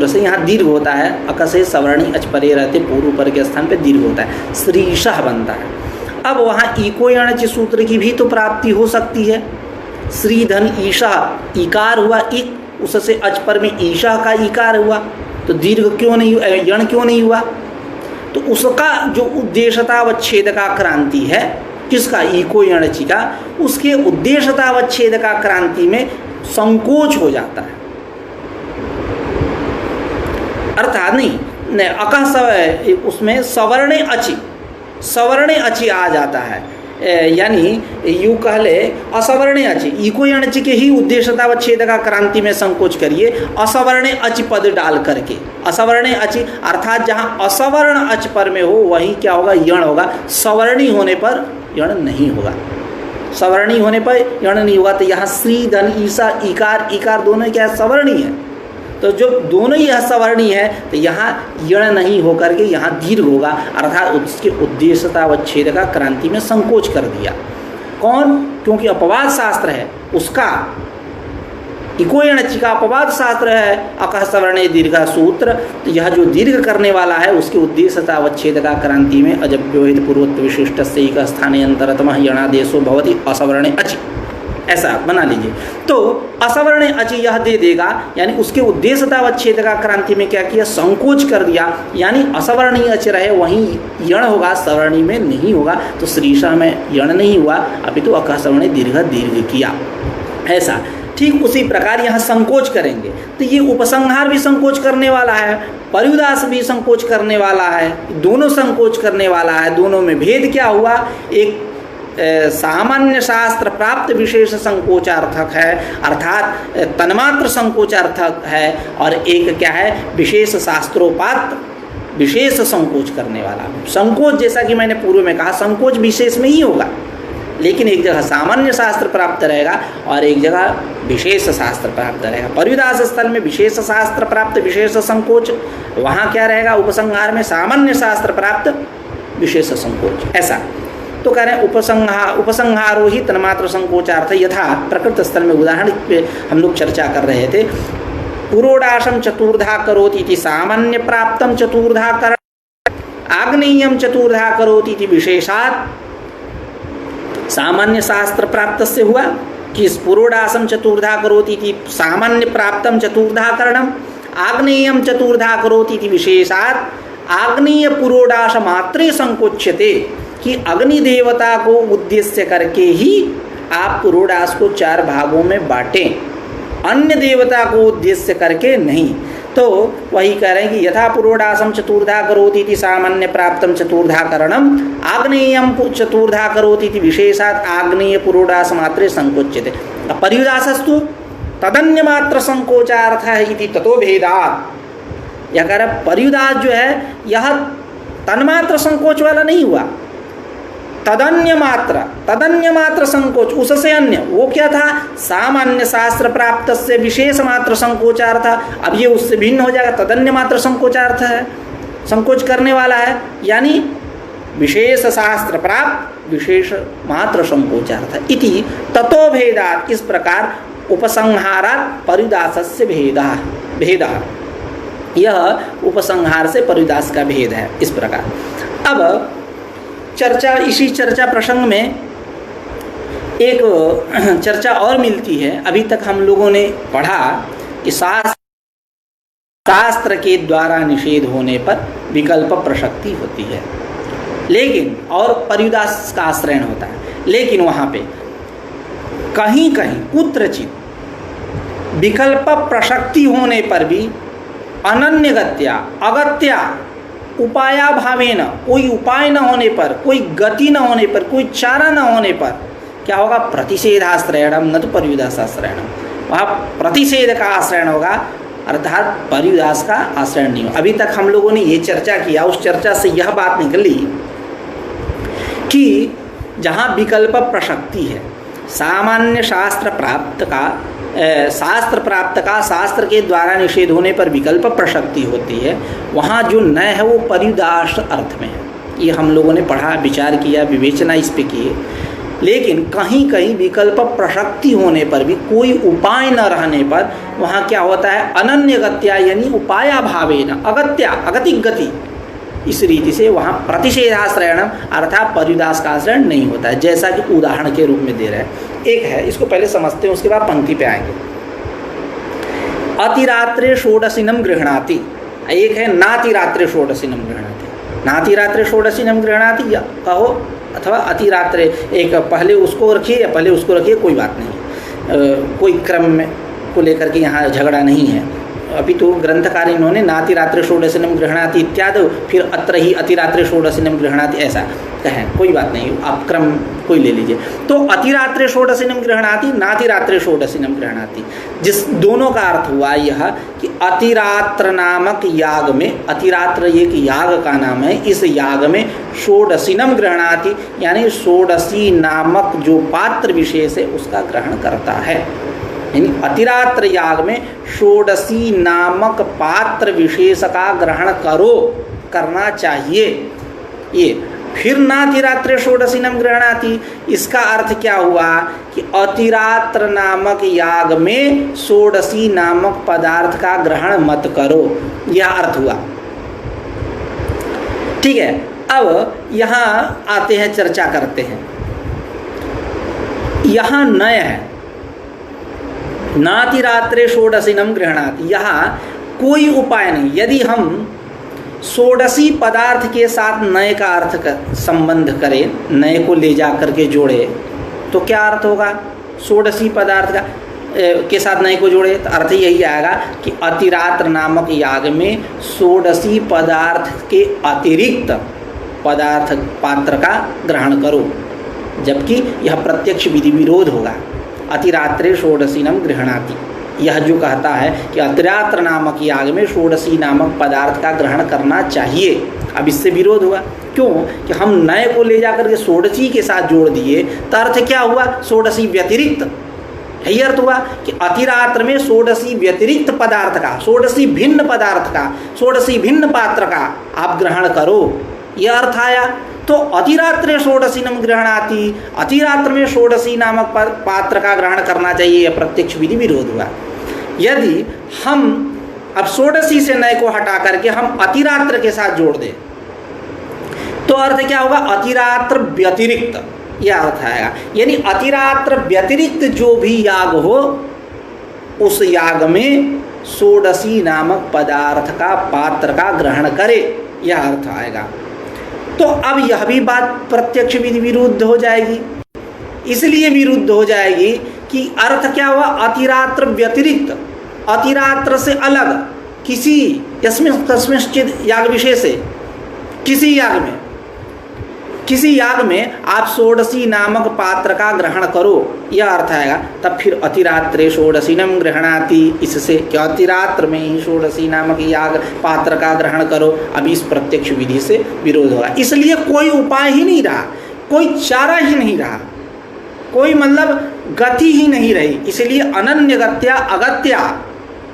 से यहाँ दीर्घ होता है, अक से सवर्णी अच परे रहते, पूर्व पर के स्थान पे दीर्घ होता है, श्रीशः बनता है। अब वहाँ इको यणच सूत्र की भी तो प्राप्ति हो सकती है। श्रीधन ईशः इकार हुआ, इक, उससे अच पर में ईशा का इकार हुआ, तो दीर्घ क्यों नहीं, यण क्यों नहीं हुआ? तो उसका जो उद्देश्यतावच्छेद का क्रांति है, किसका, इको यणचि का, उसके उद्देश्यतावच्छेद का क्रांति में संकोच हो जाता है। अर्थात नहीं अकः उसमें सवर्णे अचि आ जाता है, यानी यूँ कह ले असवर्णे अचि, इको यणचि के ही उद्देश्यतावच्छेद का क्रांति में संकोच करिए असवर्णे अचि पद डाल करके। असवर्णे अचि अर्थात जहाँ असवर्ण अच पर में हो वहीं क्या होगा, यण होगा। सवर्णी होने पर यण नहीं होगा, सवर्णी होने पर यण नहीं होगा। तो यहाँ श्री धन ईसा इकार इकार दोनों क्या है, सवर्णी है। तो जो दोनों ही सवर्णी है तो यहाँ यण नहीं होकर के यहाँ दीर्घ होगा, अर्थात उसके उद्देश्यतावच्छेद का क्रांति में संकोच कर दिया। कौन? क्योंकि अपवाद शास्त्र है उसका, इको यणचि का अपवाद शास्त्र है अकः सवर्णे दीर्घ सूत्र। तो यह जो दीर्घ करने वाला है उसके उद्देश्यतावच्छेद का क्रांति में अजव्योहित पूर्वत्व विशिष्ट से एक स्थाने अंतरतमः यणादेशो भवति असवर्णे अचि, ऐसा बना लीजिए। तो असवर्णे अचि यह दे देगा, यानी उसके उद्देश्यतावच्छेद का क्रांति में क्या किया, संकोच कर दिया, यानी असवर्णी अच रहे वहीं यण होगा, सवर्णी में नहीं होगा। तो श्रीशा में यण नहीं हुआ, अभी तो अकः सवर्णे दीर्घ किया, ऐसा। ठीक उसी प्रकार यहाँ संकोच करेंगे तो ये उपसंहार भी संकोच करने वाला है, पर्युदास भी संकोच करने वाला है, दोनों संकोच करने वाला है। दोनों में भेद क्या हुआ, एक सामान्य शास्त्र प्राप्त विशेष संकोचार्थक है, अर्थात तन्मात्र संकोचार्थक है, और एक क्या है, विशेष शास्त्रोपात विशेष संकोच करने वाला। संकोच जैसा कि मैंने पूर्व में कहा, संकोच विशेष में ही होगा, लेकिन एक जगह सामान्य शास्त्र प्राप्त रहेगा और एक जगह विशेष शास्त्र प्राप्त रहेगा। पर्युदास स्थल में विशेष शास्त्र प्राप्त विशेष संकोच, वहाँ क्या रहेगा, उपसंहार में सामान्य शास्त्र प्राप्त विशेष संकोच, ऐसा। तो कह रहे हैं उपसंहारो ही तन्मात्र संकोचार्थ यथा प्रकृत स्थल में उदाहरण पे हम लोग चर्चा कर रहे थे। पुरोडाशम चतुर्धा करोति इति सामान्य प्राप्तम चतुर्धा करण, आग्नेयम चतुर्धा करोति इति विशेषात। सामान्य शास्त्र प्राप्त से हुआ कि पुरोडाशम चतुर्धा करोति इति सामान्य प्राप्तम चतुर्धा करणम, आग्नेयम चतुर्धा करोति इति विशेषात। आग्नेय पुरोडाश मात्रे संकोच्यते, कि अग्नि देवता को उद्देश्य करके ही आप पुरोडास को 4 भागों में बांटें, अन्य देवता को उद्देश्य करके नहीं। तो वही कह रहे हैं कि यथा पुरोडासम चतुर्धा करोति इति सामान्य प्राप्तम चतुर्धा करणम, आग्नेयम चतुर्धा करोति इति विशेषात आग्नेय पुरोडास मात्रे संकोच्यते। पर्युदासस्तु तदन्य मात्र संकोचार्थ है इति ततो भेदात्। यह कह रहा पर्युदास जो है यह तन्मात्र संकोच वाला नहीं हुआ, तदन्य मात्र संकोच, उससे अन्य, वो क्या था, सामान्य शास्त्र प्राप्त से विशेष मात्र संकोचार्थ। अब ये उससे भिन्न हो जाएगा, तदन्य मात्र संकोचार्थ है, संकोच करने वाला है, यानी विशेष शास्त्र प्राप्त विशेष मात्र संकोचार्थ इति ततो भेदात्। इस प्रकार उपसंहारात् पर्युदासस्य भेदः, यह उपसंहार से पर्युदास का भेद है। इस प्रकार अब इसी चर्चा प्रसंग में एक चर्चा और मिलती है। अभी तक हम लोगों ने पढ़ा कि शास्त्र के द्वारा निषेध होने पर विकल्प प्रसक्ति होती है, लेकिन और पर्युदास का आश्रयण होता है, लेकिन वहाँ पे कहीं कहीं कुत्रचित विकल्प प्रसक्ति होने पर भी अनन्यगत्या अगत्या उपायाभावेन, कोई उपाय न होने पर, कोई गति न होने पर, कोई चारा न होने पर क्या होगा, प्रतिषेधाश्रयणम न तो पर्युदासाश्रयणम। वहाँ प्रतिषेध का आश्रयण होगा, अर्थात पर्युदास का आश्रयण नहीं हो। अभी तक हम लोगों ने ये चर्चा किया, उस चर्चा से यह बात निकली कि जहाँ विकल्प प्रसक्ति है, सामान्य शास्त्र प्राप्त का शास्त्र के द्वारा निषेध होने पर विकल्प प्रसक्ति होती है, वहाँ जो न है वो पर्युदास अर्थ में है। ये हम लोगों ने पढ़ा, विचार किया, विवेचना इस पे किए। लेकिन कहीं कहीं विकल्प प्रसक्ति होने पर भी कोई उपाय न रहने पर वहाँ क्या होता है, अनन्य गत्या यानी उपायाभावेन अगत्या अगतिक गति, इस रीति से वहाँ प्रतिषेधाश्रयणम अर्थात पर्युदास का आश्रयण नहीं होता है, जैसा कि उदाहरण के रूप में दे रहे हैं। एक है, इसको पहले समझते हैं, उसके बाद पंक्ति पे आएंगे। अतिरात्रे षोडशिनम गृह्णाति, एक है नातिरात्रे षोडशिनम गृह्णाति। नातिरात्रे षोडशिनम गृह्णाति कहो अथवा अतिरात्रे, एक पहले उसको रखिए या पहले उसको रखिए, कोई बात नहीं, कोई क्रम में को लेकर के यहाँ झगड़ा नहीं है। अभी तो ग्रंथकार इन्होंने नातिरात्रे षोडशिनम गृह्णाति इत्यादि, फिर अत्र ही अतिरात्रे षोडशिनम गृह्णाति ऐसा कहें, कोई बात नहीं, आप क्रम कोई ले लीजिए। तो अतिरात्रे षोडशिनम गृह्णाति, नातिरात्रे षोडशिनम गृह्णाति, जिस दोनों का अर्थ हुआ यह कि अतिरात्र नामक याग में, अतिरात्र एक याग का नाम है, इस याग में षोडशिनम गृह्णाति यानी षोडशी नामक जो पात्र विशेष है उसका ग्रहण करता है। यानी अतिरात्र याग में षोडशी नामक पात्र विशेष का ग्रहण करना चाहिए। ये फिर नातिरात्रे षोडशिनम गृह्णाति, इसका अर्थ क्या हुआ कि अतिरात्र नामक याग में षोडशी नामक पदार्थ का ग्रहण मत करो, यह अर्थ हुआ। ठीक है, अब यहाँ आते हैं, चर्चा करते हैं। यहाँ नय है, नातिरात्रे षोडशिनम गृह्णाति, यहाँ कोई उपाय नहीं। यदि हम षोडशी पदार्थ के साथ नए का अर्थ संबंध करें, नए को ले जा करके जोड़े, तो क्या अर्थ होगा? षोडशी पदार्थ का के साथ नए को जोड़े तो अर्थ यही आएगा कि अतिरात्र नामक याग में षोडशी पदार्थ के अतिरिक्त पदार्थ पात्र का ग्रहण करो, जबकि यह प्रत्यक्ष विधि विरोध होगा। अतिरात्रे षोडशिनम गृह्णाति, यह जो कहता है कि अतिरात्र नामक याग में षोडशी नामक पदार्थ का ग्रहण करना चाहिए, अब इससे विरोध हुआ। क्यों? कि हम नए को ले जाकर के षोडशी के साथ जोड़ दिए, तो अर्थ क्या हुआ? षोडशी व्यतिरिक्त, यही अर्थ हुआ कि अतिरात्र में षोडशी व्यतिरिक्त पदार्थ का, षोडशी भिन्न पदार्थ का, षोडशी भिन्न पात्र का आप ग्रहण करो, यह अर्थ आया। तो अतिरात्रे षोडशिनम गृह्णाति, अतिरात्र में षोडशी नामक पात्र का ग्रहण करना चाहिए, यह प्रत्यक्ष विधि विरोध हुआ। यदि हम अब षोडशी से नए को हटा करके हम अतिरात्र के साथ जोड़ दें, तो अर्थ क्या होगा? अतिरात्र व्यतिरिक्त, यह अर्थ आएगा। यानी अतिरात्र व्यतिरिक्त जो भी याग हो, उस याग में षोडशी नामक पदार्थ का पात्र का ग्रहण करे, यह अर्थ आएगा। तो अब यह भी बात प्रत्यक्ष विधि विरुद्ध हो जाएगी। इसलिए विरुद्ध हो जाएगी कि अर्थ क्या हुआ? अतिरात्र व्यतिरिक्त, अतिरात्र से अलग किसी यस्मिन् तस्मिंश्चित् याग विशेष से, किसी याग में आप षोडशी नामक पात्र का ग्रहण करो, यह अर्थ आएगा। तब फिर अतिरात्रे षोडशिनम गृह्णाति, इससे क्या अतिरात्र में ही षोडशी नामक याग पात्र का ग्रहण करो, अभी इस प्रत्यक्ष विधि से विरोध होगा। इसलिए कोई उपाय ही नहीं रहा, कोई चारा ही नहीं रहा, कोई मतलब गति ही नहीं रही। इसलिए अनन्य गत्या अगत्या,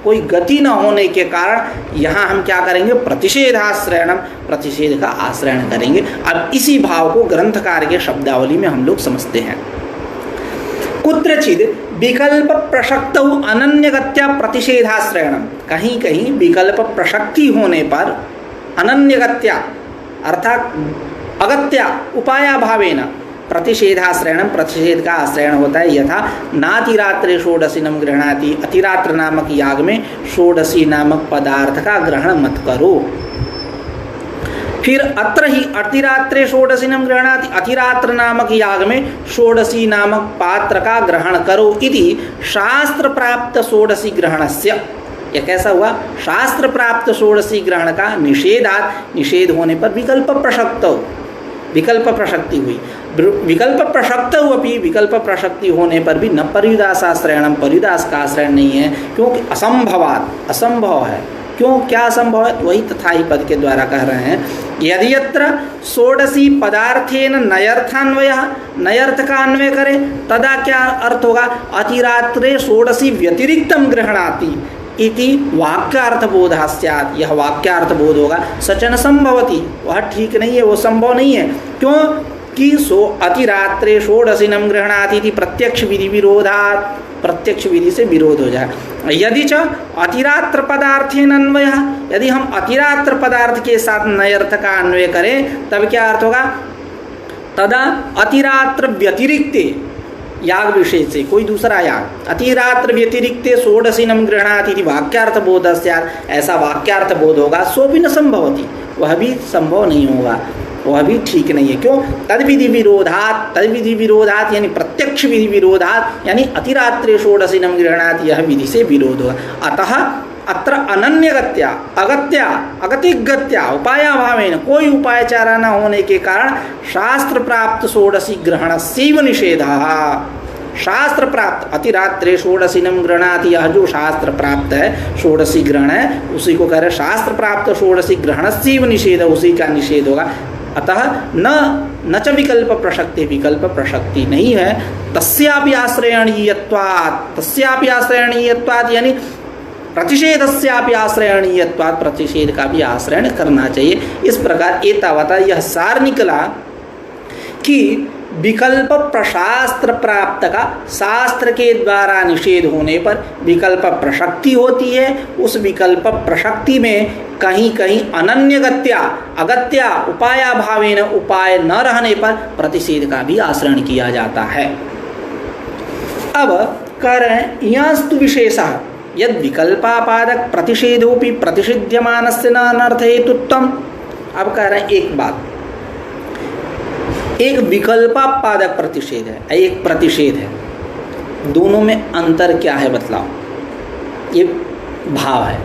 कोई गति न होने के कारण यहाँ हम क्या करेंगे? प्रतिषेधाश्रयणम, प्रतिषेध का आश्रयण करेंगे। अब इसी भाव को ग्रंथकार के शब्दावली में हम लोग समझते हैं। कुत्रचिद विकल्प प्रसक्तौ अनन्यगत्या प्रतिषेधाश्रयणम, कहीं कहीं विकल्प प्रसक्ति होने पर अनन्यगत्या अर्थात अगत्या उपायाभावेन प्रतिषेधाश्रयणम, प्रतिषेध का आश्रयण होता है। यथा नातिरात्रे षोडशिनम गृह्णाति, अतिरात्र नामक याग में षोडशी नामक पदार्थ का ग्रहण मत करो। फिर अत्र ही अतिरात्रे षोडशिनम गृह्णाति, अतिरात्र नामक याग में षोडशी नामक पात्र का ग्रहण करो इति शास्त्र प्राप्त षोडशी ग्रहणस्य, यह कैसा हुआ? शास्त्र प्राप्त षोडशी ग्रहण का निषेधात्, निषेध होने पर विकल्प प्रसक्त, विकल्प प्रसक्ति हुई। विकल्प प्रसक्तवपि, विकल्प प्रसक्ति होने पर भी न पर्युदासाश्रयणम, पर्युदास का आश्रय नहीं है, क्योंकि असंभवात, असंभव है। क्यों, क्या असंभव है? वही तथा ही पद के द्वारा कह रहे हैं। यदि यत्र षोडशी पदार्थेन नयर्थान्वय, नयर्थ का अन्वय करे तदा क्या अर्थ होगा? अतिरात्रे षोडशी व्यतिरिक्तम गृह्णाति इति वाक्यार्थबोधा स्यात्, यह वाक्यार्थबोध होगा। सचन संभवती, वह ठीक नहीं है, वो संभव नहीं है। क्यों कि अतिरात्रे षोडशिनम गृह्णाति इति प्रत्यक्ष विधि विरोधात्, प्रत्यक्ष विधि से विरोध हो जाए। यदि च अतिरात्र पदार्थेन अन्वय, यदि हम अतिरात्र पदार्थ के साथ नयर्थ का अन्वय करें तब क्या अर्थ होगा? तदा अतिरात्र व्यतिरिक्ते, याग विशेष से कोई दूसरा याग, अतिरात्र व्यतिरिक्ते षोडशिनम गृह्णाति इति वाक्यार्थ बोध स्यात्, ऐसा वाक्यार्थ बोध होगा। सो भी न संभवती, वह भी संभव नहीं होगा, वह भी ठीक नहीं है। क्यों? तद्विधि विरोधात, तद्विधि विरोधात यानी प्रत्यक्ष विधि विरोधात, यानी अतिरात्रे षोडशिनम गृह्णाति, यह विधि से विरोध होगा। अतः अत्र अनन्यगत्या, अगत्या, अगतिगत्या, उपायाभावेन, कोई उपाय चारा न होने के कारण शास्त्र प्राप्त षोडशी ग्रहणस्यैव निषेधः, शास्त्र प्राप्त अतिरात्रे षोडशिनम गृह्णाति, यह जो शास्त्र प्राप्त है षोडशी ग्रहण है उसी को कह रहे शास्त्र प्राप्त षोडशी ग्रहणस्यैव निषेध, उसी का निषेध होगा। अतः न च विकल्प प्रसक्ति, विकल्प प्रसक्ति नहीं है। तस्यापि आश्रयणीयत्वात्, तस्यापि आश्रयणीयत्वात् यानी प्रतिषेधस्यापि आश्रयणीयत्वात्, प्रतिषेध का भी आश्रयण करना चाहिए। इस प्रकार एतावता यह सार निकला कि विकल्प प्रशास्त्र प्राप्त का शास्त्र के द्वारा निषेध होने पर विकल्प प्रसक्ति होती है। उस विकल्प प्रसक्ति में कहीं कहीं अनन्यगत्या, अगत्या, उपायाभावेन, उपाय न रहने पर प्रतिषेध का भी आश्रयण किया जाता है। अब कह रहे हैं यस्तु विशेषः यद विकल्पापादक प्रतिषेधोपि प्रतिषिध्यमानस्य न अनर्थ हेतुत्वम्। अब कह रहे हैं एक बात, एक विकल्पापादक प्रतिषेध है, एक प्रतिषेध है, दोनों में अंतर क्या है बतलाओ? ये भाव है।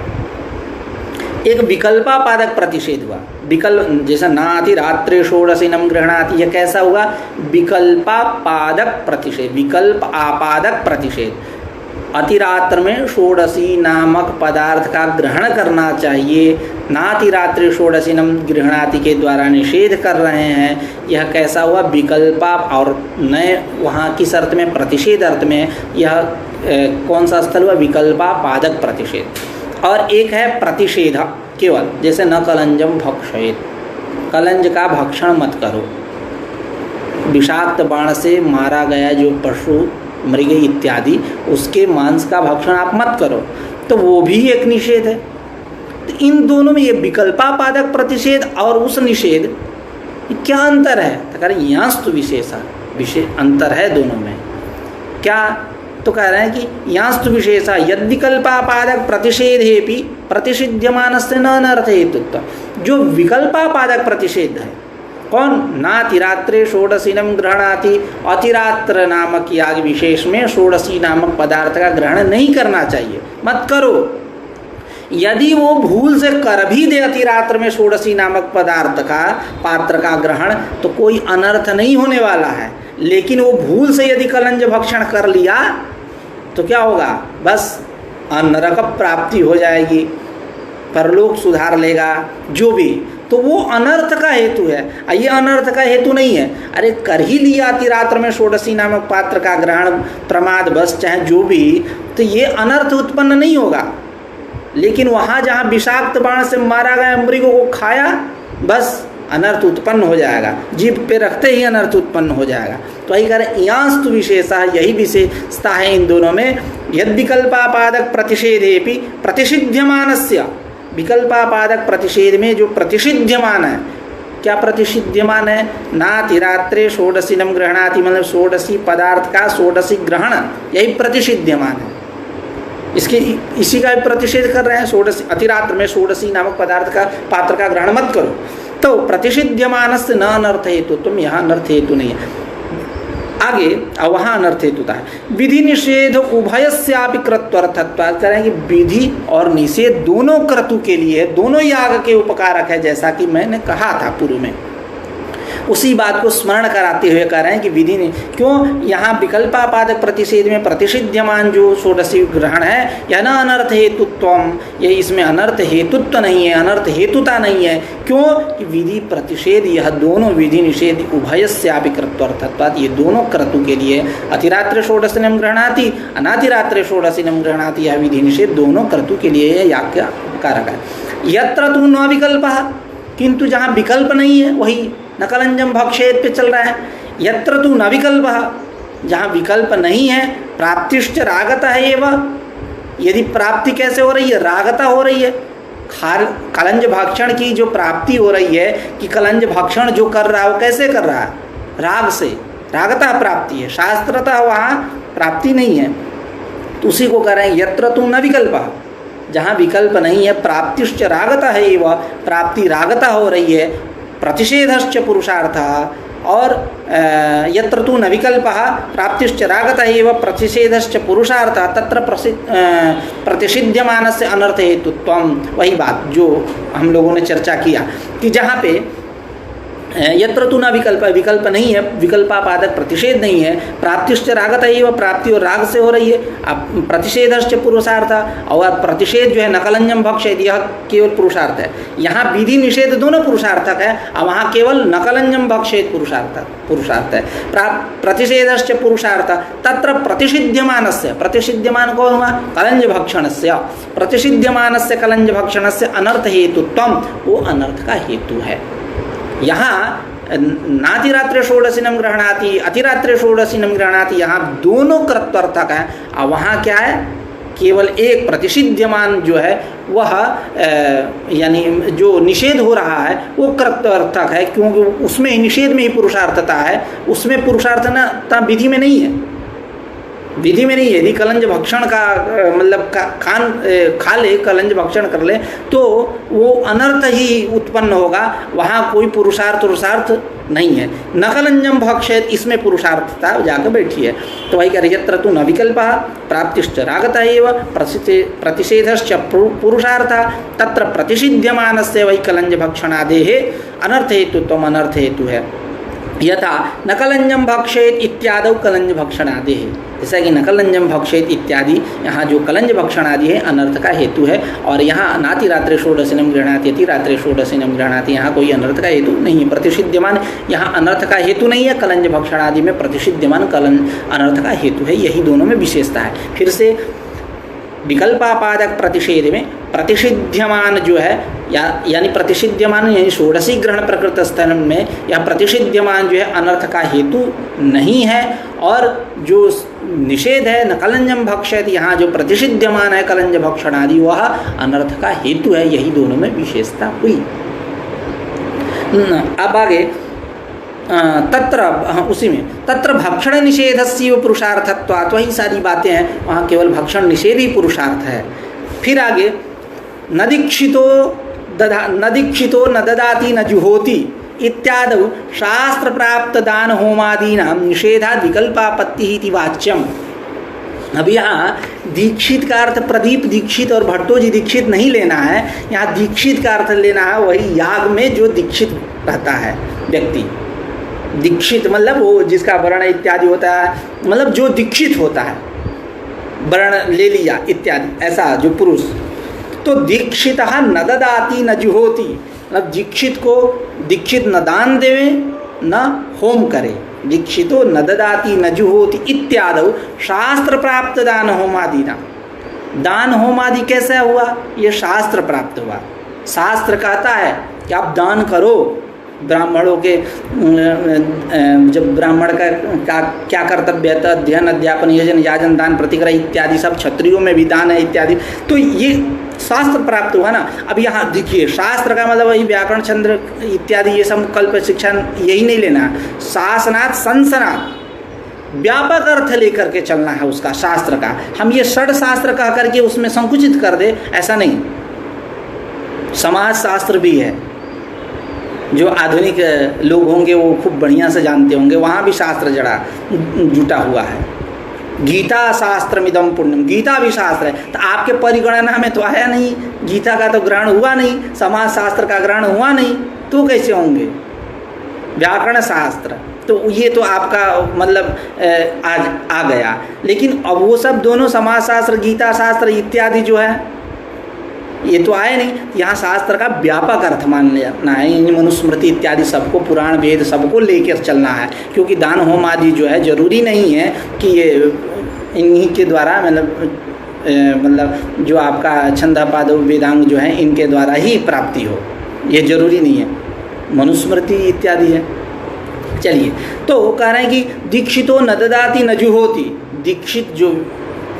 एक विकल्पापादक प्रतिषेध हुआ, विकल्प जैसा नाति रात्रे षोडशिनम गृह्णाति, यह कैसा हुआ? विकल्पापादक प्रतिषेध, विकल्प आपादक प्रतिषेध। अतिरात्र में षोडशी नामक पदार्थ का ग्रहण करना चाहिए, नातिरात्रि षोडशिनम गृह्णाति के द्वारा निषेध कर रहे हैं, यह कैसा हुआ? विकल्पा, और नए वहाँ किस अर्थ में? प्रतिषेध अर्थ में। यह कौन सा स्थल हुआ? विकल्पापादक प्रतिषेध। और एक है प्रतिषेध केवल, जैसे न कलंजम भक्षयेत, कलंज का भक्षण मत करो, विषाक्त बाण से मारा गया जो पशु, मृग इत्यादि, उसके मांस का भक्षण आप मत करो, तो वो भी एक निषेध है। तो इन दोनों में ये विकल्पापादक प्रतिषेध और उस निषेध क्या अंतर है? तो कह रहे यांस्तु विशेषा, विशेष अंतर है दोनों में। क्या? तो कह रहे हैं कि यांस्तु विशेषा यद विकल्पापादक प्रतिषेधेपि प्रतिषिध्यमानस्य न अनर्थ हेतुत्व। जो विकल्पापादक प्रतिषेध है, कौन? नातिरात्रे षोडशिनम गृह्णाति, अतिरात्र नामक याग विशेष में षोडशी नामक पदार्थ का ग्रहण नहीं करना चाहिए, मत करो। यदि वो भूल से कर भी दे अतिरात्र में षोडशी नामक पदार्थ का, पात्र का ग्रहण, तो कोई अनर्थ नहीं होने वाला है। लेकिन वो भूल से यदि कलंज भक्षण कर लिया तो क्या होगा? बस नरक प्राप्ति हो जाएगी, परलोक सुधार लेगा, जो भी, तो वो अनर्थ का हेतु है। ये अनर्थ का हेतु नहीं है। अरे कर ही लिया अतिरात्र में षोडशी नामक पात्र का ग्रहण, प्रमाद बस चाहे जो भी, तो ये अनर्थ उत्पन्न नहीं होगा। लेकिन वहाँ जहाँ विषाक्त बाण से मारा गया मृगों को खाया, बस अनर्थ उत्पन्न हो जाएगा, जीभ पे रखते ही अनर्थ उत्पन्न हो जाएगा। तो वही कह रहे यांस्तु विशेषा, यही विशेषता है इन दोनों में। यद विकल्पापादक प्रतिषेधेपि प्रतिषिध्यमानस्य, विकल्पापादक प्रतिषेध में जो प्रतिषिध्यमान है, क्या प्रतिषिध्यमान है? नातिरात्रे षोडशिनम गृह्णाति, मतलब षोडशी पदार्थ का षोडशी ग्रहण, यही प्रतिषिध्यमान है। इसके इसी का प्रतिषेध कर रहे हैं, षोडशी अतिरात्र में षोडशी नामक पदार्थ का, पात्र का ग्रहण मत करो। तो प्रतिषिध्यमानस्य न अनर्थ हेतु, तुम यहाँ अनर्थ हेतु नहीं है। आगे वहाँ अनर्थ हेतुता है। विधि निषेध उभयस्यापि कृत्वर्थत्वात्, करेंगे विधि और निषेध दोनों क्रतु के लिए, दोनों याग के उपकारक है, जैसा कि मैंने कहा था पूर्व में। उसी बात को स्मरण कराते हुए कह रहे हैं कि विधि ने क्यों यहाँ विकल्पापादक प्रतिषेध में प्रतिषिध्यमान जो षोडशी ग्रहण है यह न अनर्थ हेतुत्वम, ये इसमें अनर्थ हेतुत्व नहीं है, अनर्थ हेतुता नहीं है। क्यों कि विधि प्रतिषेध यह दोनों विधि निषेध उभयस्यापि कृत्वर्थत्वात्, ये दोनों क्रतु के लिए अतिरात्र षोडशिनम गृह्णाति अनातिरात्र षोडशिनम गृह्णाति, यह विधि निषेध दोनों क्रतु के लिए यह याज्ञ कारक है। यत्र तु न विकल्प, किंतु जहाँ विकल्प नहीं है वही नकलंजम भक्षेत पे चल रहा है। यत्र तु न विकल्प, जहाँ विकल्प नहीं है, प्राप्तिश्च रागता है एवं, यदि प्राप्ति कैसे हो रही है, रागता हो रही है। कलंज भक्षण की जो प्राप्ति हो रही है कि कलंज भक्षण जो कर रहा है वो कैसे कर रहा है, राग से, रागता प्राप्ति है, शास्त्रता वहाँ प्राप्ति नहीं है। तो उसी को कह रहे हैं यत्र तु न विकल्प, जहाँ विकल्प नहीं है, प्राप्तिश्च रागता है वह, प्राप्ति रागता हो रही है, प्रतिषेधश्च पुरुषार्थ, और यत्र तु न विकल्पः प्राप्तिश्च रागता एव प्रतिषेधश्च पुरुषार्थ तत्र प्रतिषिध्यमानस्य अनर्थ हेतुत्वम, वही बात जो हम लोगों ने चर्चा किया कि जहाँ पे यत्र तु न विकल्प, विकल्प नहीं है, विकल्पापादक प्रतिषेध नहीं है, प्राप्तिश्च रागता एव, प्राप्ति और राग से हो रही है, अब प्रतिषेधश्च पुरुषार्थ, और प्रतिषेध जो है नकलंजम भक्षेत यह केवल पुरुषार्थ है। यहाँ विधि निषेध दोनों पुरुषार्थक है, और वहाँ केवल नकलंजम भक्षेत पुरुषार्थ है। प्रतिषेधश्च पुरुषार्थ तत्र प्रतिषिध्यमानस्य, प्रतिषिध्यमान कौन हुआ, कलंज भक्षणस्य, प्रतिषिध्यमानस्य कलंज भक्षणस्य अनर्थ हेतुत्वम, वो अनर्थ का हेतु है। यहाँ नातिरात्र षोडशिनम गृह्णाति अतिरात्र षोडशिनम गृह्णाति, यहाँ दोनों कृत्वर्थक हैं, और वहाँ क्या है, केवल एक प्रतिषिध्यमान जो है वह यानी जो निषेध हो रहा है वो कृत्वर्थक है, क्योंकि उसमें निषेध में ही पुरुषार्थता है, उसमें पुरुषार्थता विधि में नहीं है, विधि में नहीं है। यदि कलंज भक्षण का मतलब खा ले, कलंज भक्षण कर ले, तो वो अनर्थ ही उत्पन्न होगा, वहाँ कोई पुरुषार्थ नहीं है। नकलंजम भक्षेत, इसमें पुरुषार्थता जाकर बैठी है। तो वही कह रही है, यत्र तु न विकल्पः प्राप्तिश्च रागता एव प्रतिषेधश्च पुरुषार्थ तत्र प्रतिषिध्यमानस्य वही कलंज भक्षणादेः अनर्थ हेतुत्वम, अनर्थ हेतु है। यथा नकलंजम भक्षेत इत्यादि कलंज भक्षणादि है, जैसा कि नकलंजम भक्षेत इत्यादि यहाँ जो कलंज भक्षणादि है अनर्थ का हेतु है, और यहाँ नातिरात्रे षोडशिनम गृह्णाति अतिरात्रे षोडशिनम गृह्णाति, यहाँ कोई अनर्थ का हेतु नहीं है। प्रतिषिध्यमान यहाँ अनर्थ का हेतु नहीं है, कलंज भक्षणादि में प्रतिषिध्यमान कलंज अनर्थ का हेतु है, यही दोनों में विशेषता है। फिर से विकल्पापादक प्रतिषेध में प्रतिषिध्यमान जो है यानी प्रतिषिध्यमान यानी षोडशी ग्रहण प्रकृत स्थल में यह प्रतिषिध्यमान जो है अनर्थ का हेतु नहीं है, और जो निषेध है नकलंजम भक्षेत, यहाँ जो प्रतिषिध्यमान है कलंज भक्षण आदि वह अनर्थ का हेतु है, यही दोनों में विशेषता हुई। अब आगे तत्र उसी में तत्र भक्षण निषेधस्य पुरुषार्थत्वात्, वही सारी बातें हैं, वहाँ केवल भक्षण निषेध ही पुरुषार्थ है। फिर आगे न दीक्षितो न ददाति न जुहोति इत्यादि शास्त्र प्राप्त दान होमादीनां निषेधात् विकल्पापत्ति इति वाच्यम। अब यहाँ दीक्षित का अर्थ प्रदीप दीक्षित और भट्टोजी दीक्षित नहीं लेना है, यहाँ दीक्षित का अर्थ लेना है वही याग में जो दीक्षित रहता है व्यक्ति। दीक्षित मतलब वो जिसका वर्ण इत्यादि होता है, मतलब जो दीक्षित होता है, वर्ण ले लिया इत्यादि, ऐसा जो पुरुष। तो दीक्षितः न ददाति न जुहोति, मतलब दीक्षित को दीक्षित न दान देवे न होम करे, दीक्षितो न ददाति न जुहोति इत्यादि शास्त्र प्राप्त दान होमादि ना। दान होमादि कैसे हुआ, ये शास्त्र प्राप्त हुआ। शास्त्र कहता है कि आप दान करो, ब्राह्मणों के जब ब्राह्मण का क्या कर्तव्य था, अध्ययन अध्यापन यजन याजन दान प्रतिग्रह इत्यादि सब, क्षत्रियों में भी दान है इत्यादि, तो ये शास्त्र प्राप्त हुआ ना। अब यहाँ देखिए शास्त्र का मतलब वही व्याकरण छंद इत्यादि ये सब कल्प शिक्षण यही नहीं लेना, शासनात् संसनात् व्यापक अर्थ लेकर के चलना है उसका, शास्त्र का। हम ये षड शास्त्र कह करके उसमें संकुचित कर दे, ऐसा नहीं। समाज शास्त्र भी है, जो आधुनिक लोग होंगे वो खूब बढ़िया से जानते होंगे, वहाँ भी शास्त्र जुटा हुआ है। गीता शास्त्रमिदं पुण्यम, गीता भी शास्त्र है, तो आपके परिगणना में तो आया नहीं, गीता का तो ग्रहण हुआ नहीं, समाज शास्त्र का ग्रहण हुआ नहीं, तो कैसे होंगे। व्याकरण शास्त्र, तो ये तो आपका मतलब आज आ गया। लेकिन अब वो सब दोनों समाजशास्त्र, गीता शास्त्र इत्यादि जो है ये तो आए नहीं। यहाँ शास्त्र का व्यापक अर्थ मान लेना है, यानी मनुस्मृति इत्यादि सबको, पुराण वेद सबको लेकर चलना है। क्योंकि दान होम आदि जो है जरूरी नहीं है कि ये इन्हीं के द्वारा मतलब जो आपका छंदा पादव वेदांग जो है इनके द्वारा ही प्राप्ति हो, ये जरूरी नहीं है, मनुस्मृति इत्यादि है। चलिए, तो कह रहे हैं कि दीक्षितो न ददाति न जुहोति, दीक्षित जो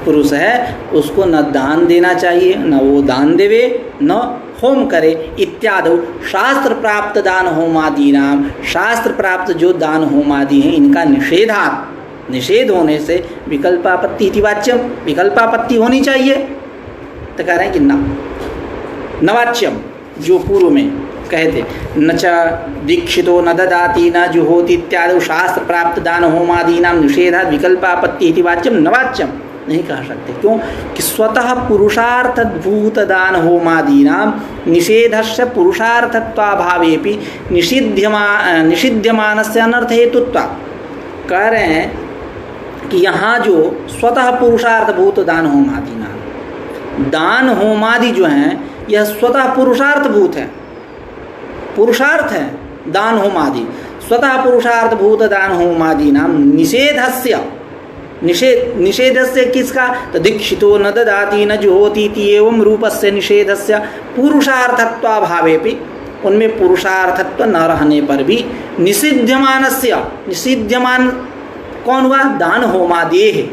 पुरुष है उसको न दान देना चाहिए, न वो दान देवे, न होम करे। इत्यादि शास्त्र प्राप्त दान होमादि नाम, शास्त्र प्राप्त जो दान होमादि हैं इनका निषेधात्, निषेध होने से विकल्पापत्ति इति वाच्यम, विकल्पापत्ति होनी चाहिए। तो कह रहे हैं कि नवाच्यम, जो पूर्व में कहते न च दीक्षितो न ददाति न जुहोति इत्यादि शास्त्र प्राप्त दान होमादीनां निषेधात् विकल्पापत्ति इति वाच्यम नवाच्यम नहीं कह सकते। क्यों कि स्वतः पुरुषार्थभूत दान होमादीनां निषेधस्य पुरुषार्थत्वाभावेपि निषिध्यमानस्य अनर्थ हेतुत्वात्। कह रहे हैं कि यहाँ जो स्वतः पुरुषार्थभूत दान होमादीनां, दान होमादि जो हैं यह स्वतः पुरुषार्थभूत है, पुरुषार्थ है दान होमादि, स्वतः पुरुषार्थभूत दान होमादीनां निषेधस्य, निषेधस्य किसका, तो दीक्षितो न ददाति न जुहोति इति एवं रूपस्य निषेधस्य पुरुषार्थत्वाभावेपि, उनमें पुरुषार्थत्व न रहने पर भी निषिध्यमानस्य, निषिध्यमान कौन हुआ, दान होमादेः,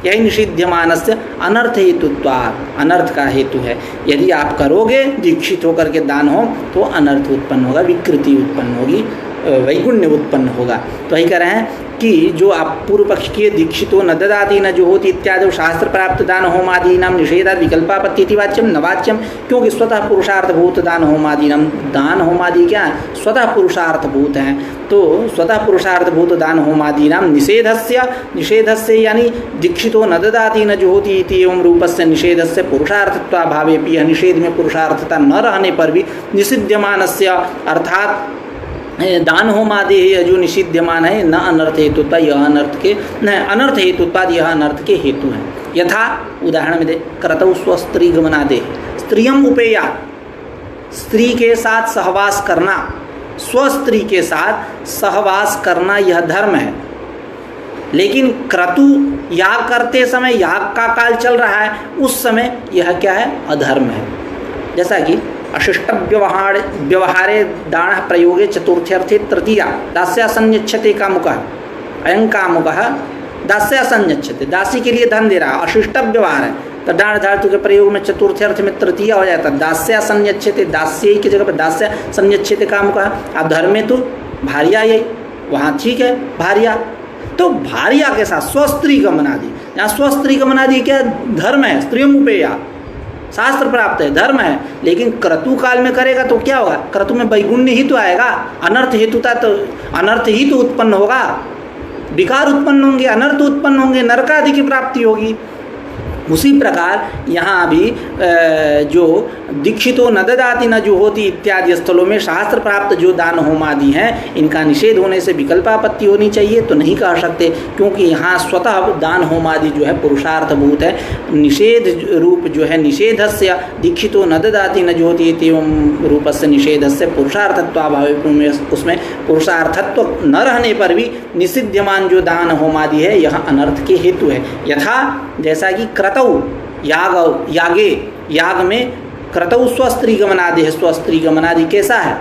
यही निषिध्यमानस्य अनर्थ हेतुत्वात्, अनर्थ का हेतु है। यदि आप करोगे दीक्षित होकर के दान हो तो अनर्थ उत्पन्न होगा, विकृति उत्पन्न होगी, वैगुण्य उत्पन्न होगा। तो वही कह रहे हैं कि जो आप पूर्व पक्ष किए दीक्षितो न ददाति न जुहोति इत्यादि शास्त्र प्राप्त दान होमादीनां निषेधात् विकल्पापत्ति इति वाच्यम नवाच्यम। क्योंकि स्वतः पुरुषार्थभूत दान होमादीनां, दान होमादि क्या है, स्वतः पुरुषार्थभूत हैं। तो स्वतः पुरुषार्थभूत दान होमादीनां निषेधस्य यानी दीक्षितो न ददाति न जुहोति इति एवं रूपस्य निषेधस्य पुरुषार्थत्वाभावेपि, यह निषेध में पुरुषार्थता न रहने पर भी निषिध्यमानस्य अर्थात दान होमादि जो निषिध्यमान है न अनर्थ हेतुत्वा, यह अनर्थ के न अनर्थ हेतुत्वाद, यह अनर्थ के हेतु हैं। यथा उदाहरण में दे, क्रतौ स्वस्त्री गमनादे, स्त्रियम उपेया, स्त्री के साथ सहवास करना, स्वस्त्री के साथ सहवास करना यह धर्म है। लेकिन क्रतु याग करते समय, याग का काल चल रहा है, उस समय यह क्या है, अधर्म है। जैसा कि अशिष्ट व्यवहारे दान प्रयोगे चतुर्थ्यर्थे तृतीया दास्या संयच्छते कामुकः, अयं कामुकः दास्या संयच्छते, दासी के लिए धन दे रहा, अशिष्ट व्यवहार है, तो दान धातु के प्रयोग में चतुर्थ अर्थ में तृतीया हो जाता है। दास्या संयच्छते, दास्य की जगह पर दास्या संयच्छते कामुकः। आप धर्म में तो भार्या यही, वहाँ ठीक है भार्या, तो भार्या के साथ स्वस्त्री गमनादि, यहाँ स्वस्त्री गमनादि क्या धर्म है, स्त्रियम उपेया, शास्त्र प्राप्त है, धर्म है। लेकिन क्रतु काल में करेगा तो क्या होगा, क्रतु में वैगुण्य ही तो आएगा, अनर्थ हेतुता तो अनर्थ ही तो उत्पन्न होगा, विकार उत्पन्न होंगे, अनर्थ उत्पन्न होंगे, नरकादि की प्राप्ति होगी। उसी प्रकार यहाँ भी जो दीक्षितो न ददाति न जुहोति इत्यादि स्थलों में शास्त्र प्राप्त जो दान होमादि हैं इनका निषेध होने से विकल्पापत्ति होनी चाहिए, तो नहीं कह सकते। क्योंकि यहाँ स्वतः दान होमादि जो है पुरुषार्थभूत है, निषेध रूप जो है निषेधस्य दीक्षितो न ददाति न जुहोति एवं रूपस्य निषेधस्य पुरुषार्थत्वाभाव में, उसमें पुरुषार्थत्व न रहने पर भी निषिध्यमान जो दान होमादि है यह अनर्थ के हेतु है। यथा जैसा कि क्रतौ यागे, याग में क्रतौ स्वस्त्री गमनादि है, स्वस्त्री गमनादि कैसा है,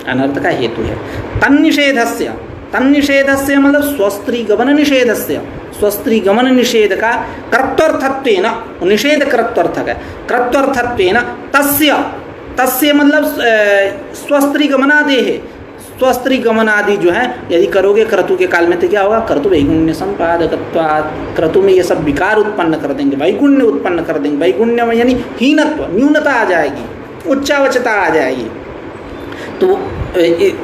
अनर्थ का हेतु है। तन्निषेधस्य, तन्निषेधस्य मतलब स्वस्त्री गमन निषेधस्य, स्वस्त्री गमन निषेध का कर्तर्थत्वेन, निषेध कर्तर्थक है, कर्तर्थत्वेन तस्य, तस्य मतलब स्वस्त्री गमनादि है, स्वस्त्री गमनादि जो है यदि करोगे क्रतु के काल में तो क्या होगा, क्रतु वैगुण्य संपादकत्वात्, क्रतु में ये सब विकार उत्पन्न कर देंगे, वैगुण्य उत्पन्न कर देंगे। वैगुण्य में यानी हीनत्व, न्यूनता आ जाएगी, उच्चावचता आ जाएगी। तो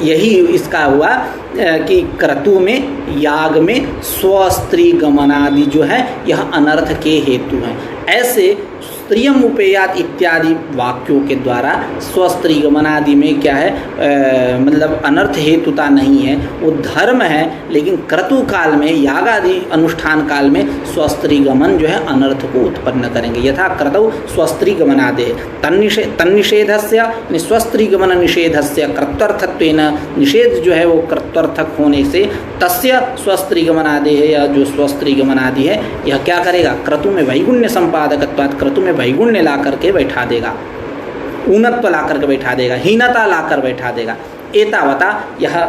यही इसका हुआ कि क्रतु में, याग में स्वस्त्री गमनादि जो है यह अनर्थ के हेतु हैं। ऐसे स्त्रियम उपेयात इत्यादि वाक्यों के द्वारा स्वस्त्री गमनादि में क्या है, मतलब अनर्थ हेतुता नहीं है, वो धर्म है। लेकिन क्रतु काल में, यागादि अनुष्ठान काल में स्वस्त्री गमन जो है अनर्थ को उत्पन्न करेंगे। यथा क्रतौ स्वस्त्री गमनादे तन्निषेधस्य स्वस्त्री गमन निषेधस्य कृत्यर्थत्वेन, निषेध जो है वो कृत्यर्थक होने से तस्य स्वस्त्री गमनादि है, या जो स्वस्त्री गमनादि है यह क्या करेगा, क्रतु में वैगुण्य संपादकत्वात्, क्रतु में वैगुण्य ला करके बैठा देगा, ऊनत्व ला करके बैठा देगा, हीनता ला कर बैठा देगा। एतावता यह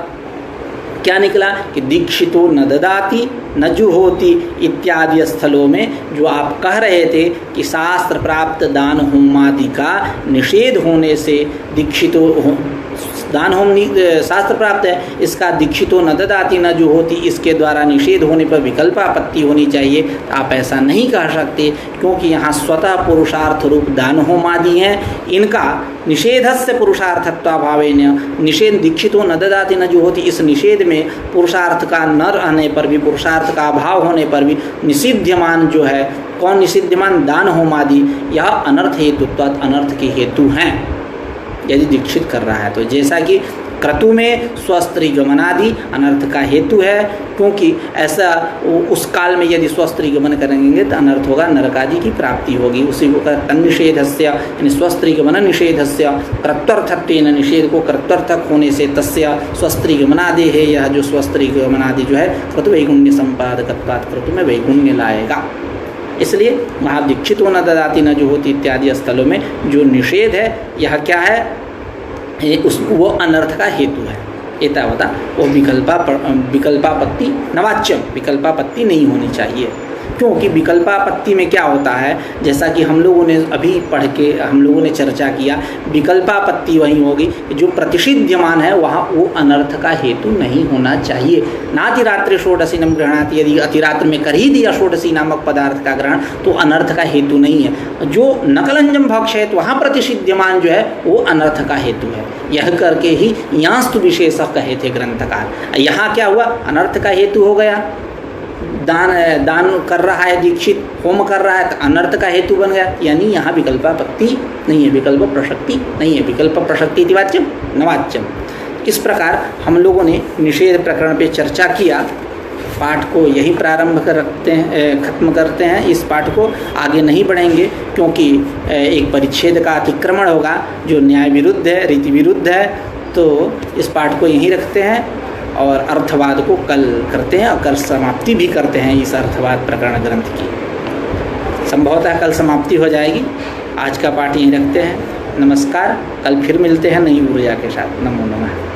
क्या निकला कि दीक्षितो न ददाति न जुहोति इत्यादि स्थलों में जो आप कह रहे थे कि शास्त्र प्राप्त दान होमादि का निषेध होने से दीक्षितो दान होम शास्त्र प्राप्त है, इसका दीक्षितो न ददाति न जुहोति, इसके द्वारा निषेध होने पर विकल्पापत्ति होनी चाहिए। आप ऐसा नहीं कह सकते, क्योंकि यहाँ स्वतः पुरुषार्थ रूप दान होमादि हैं, इनका निषेधस्य पुरुषार्थत्वाभावेन, निषेध दीक्षितो न ददाति न जुहोति, इस निषेध में पुरुषार्थ का न रहने पर भी, पुरुषार्थ का अभाव होने पर भी निषिध्यमान जो है, कौन निषिध्यमान, दान होमादि, यह अनर्थ हेतुत्वात् अनर्थ के हेतु हैं यदि दीक्षित कर रहा है तो। जैसा कि क्रतु में स्वस्त्री गमनादि अनर्थ का हेतु है, क्योंकि ऐसा उस काल में यदि स्वस्त्री गमन करेंगे तो अनर्थ होगा, नरकादि की प्राप्ति होगी। उसी को तन्निषेधस्य यानी स्वस्त्री गमन निषेधस्य कृत्यर्थत्वेन, निषेध को कृत्यर्थक होने से तस्य स्वस्त्री गमनादि है, यह जो स्वस्त्री गमनादि जो है क्रतु वैगुण्य संपादकत्वात्, क्रतु में वैगुण्य लाएगा। इसलिए वहाँ दीक्षितो न ददाति न जुहोति इत्यादि स्थलों में जो निषेध है यह क्या है, वो अनर्थ का हेतु है। एतावता वो विकल्पापत्ति नवाच्यम, विकल्पापत्ति नहीं होनी चाहिए। क्योंकि विकल्पापत्ति में क्या होता है, जैसा कि हम लोगों ने अभी पढ़ के हम लोगों ने चर्चा किया, विकल्पापत्ति वही होगी जो प्रतिषिध्यमान है वहाँ वो अनर्थ का हेतु नहीं होना चाहिए। नातिरात्रि षोडशीनम ग्रहणाति, यदि अतिरात्र में कर ही दिया षोडशी नामक पदार्थ का ग्रहण तो अनर्थ का हेतु नहीं है। जो नकलंजम भक्ष है तो वहाँ प्रतिषिध्यमान जो है वो अनर्थ का हेतु है। यह करके ही यांस्तु विशेषः कहे थे ग्रंथकार। यहाँ क्या हुआ, अनर्थ का हेतु हो गया। दान कर रहा है दीक्षित, होम कर रहा है तो अनर्थ का हेतु बन गया, यानी यहाँ विकल्पापत्ति नहीं है, विकल्प प्रसक्ति नहीं है। विकल्प प्रसक्ति वाच्यम नवाच्यम। इस प्रकार हम लोगों ने निषेध प्रकरण पे चर्चा किया। पाठ को यही प्रारंभ खत्म करते हैं। इस पाठ को आगे नहीं बढ़ेंगे क्योंकि एक परिच्छेद का अतिक्रमण होगा जो न्याय विरुद्ध है, रीति विरुद्ध है। तो इस पाठ को यहीं रखते हैं और अर्थवाद को कल करते हैं और कल समाप्ति भी करते हैं इस अर्थवाद प्रकरण ग्रंथ की। संभवतः कल समाप्ति हो जाएगी। आज का पाठ यहीं रखते हैं। नमस्कार, कल फिर मिलते हैं नई ऊर्जा के साथ। नमो नमः।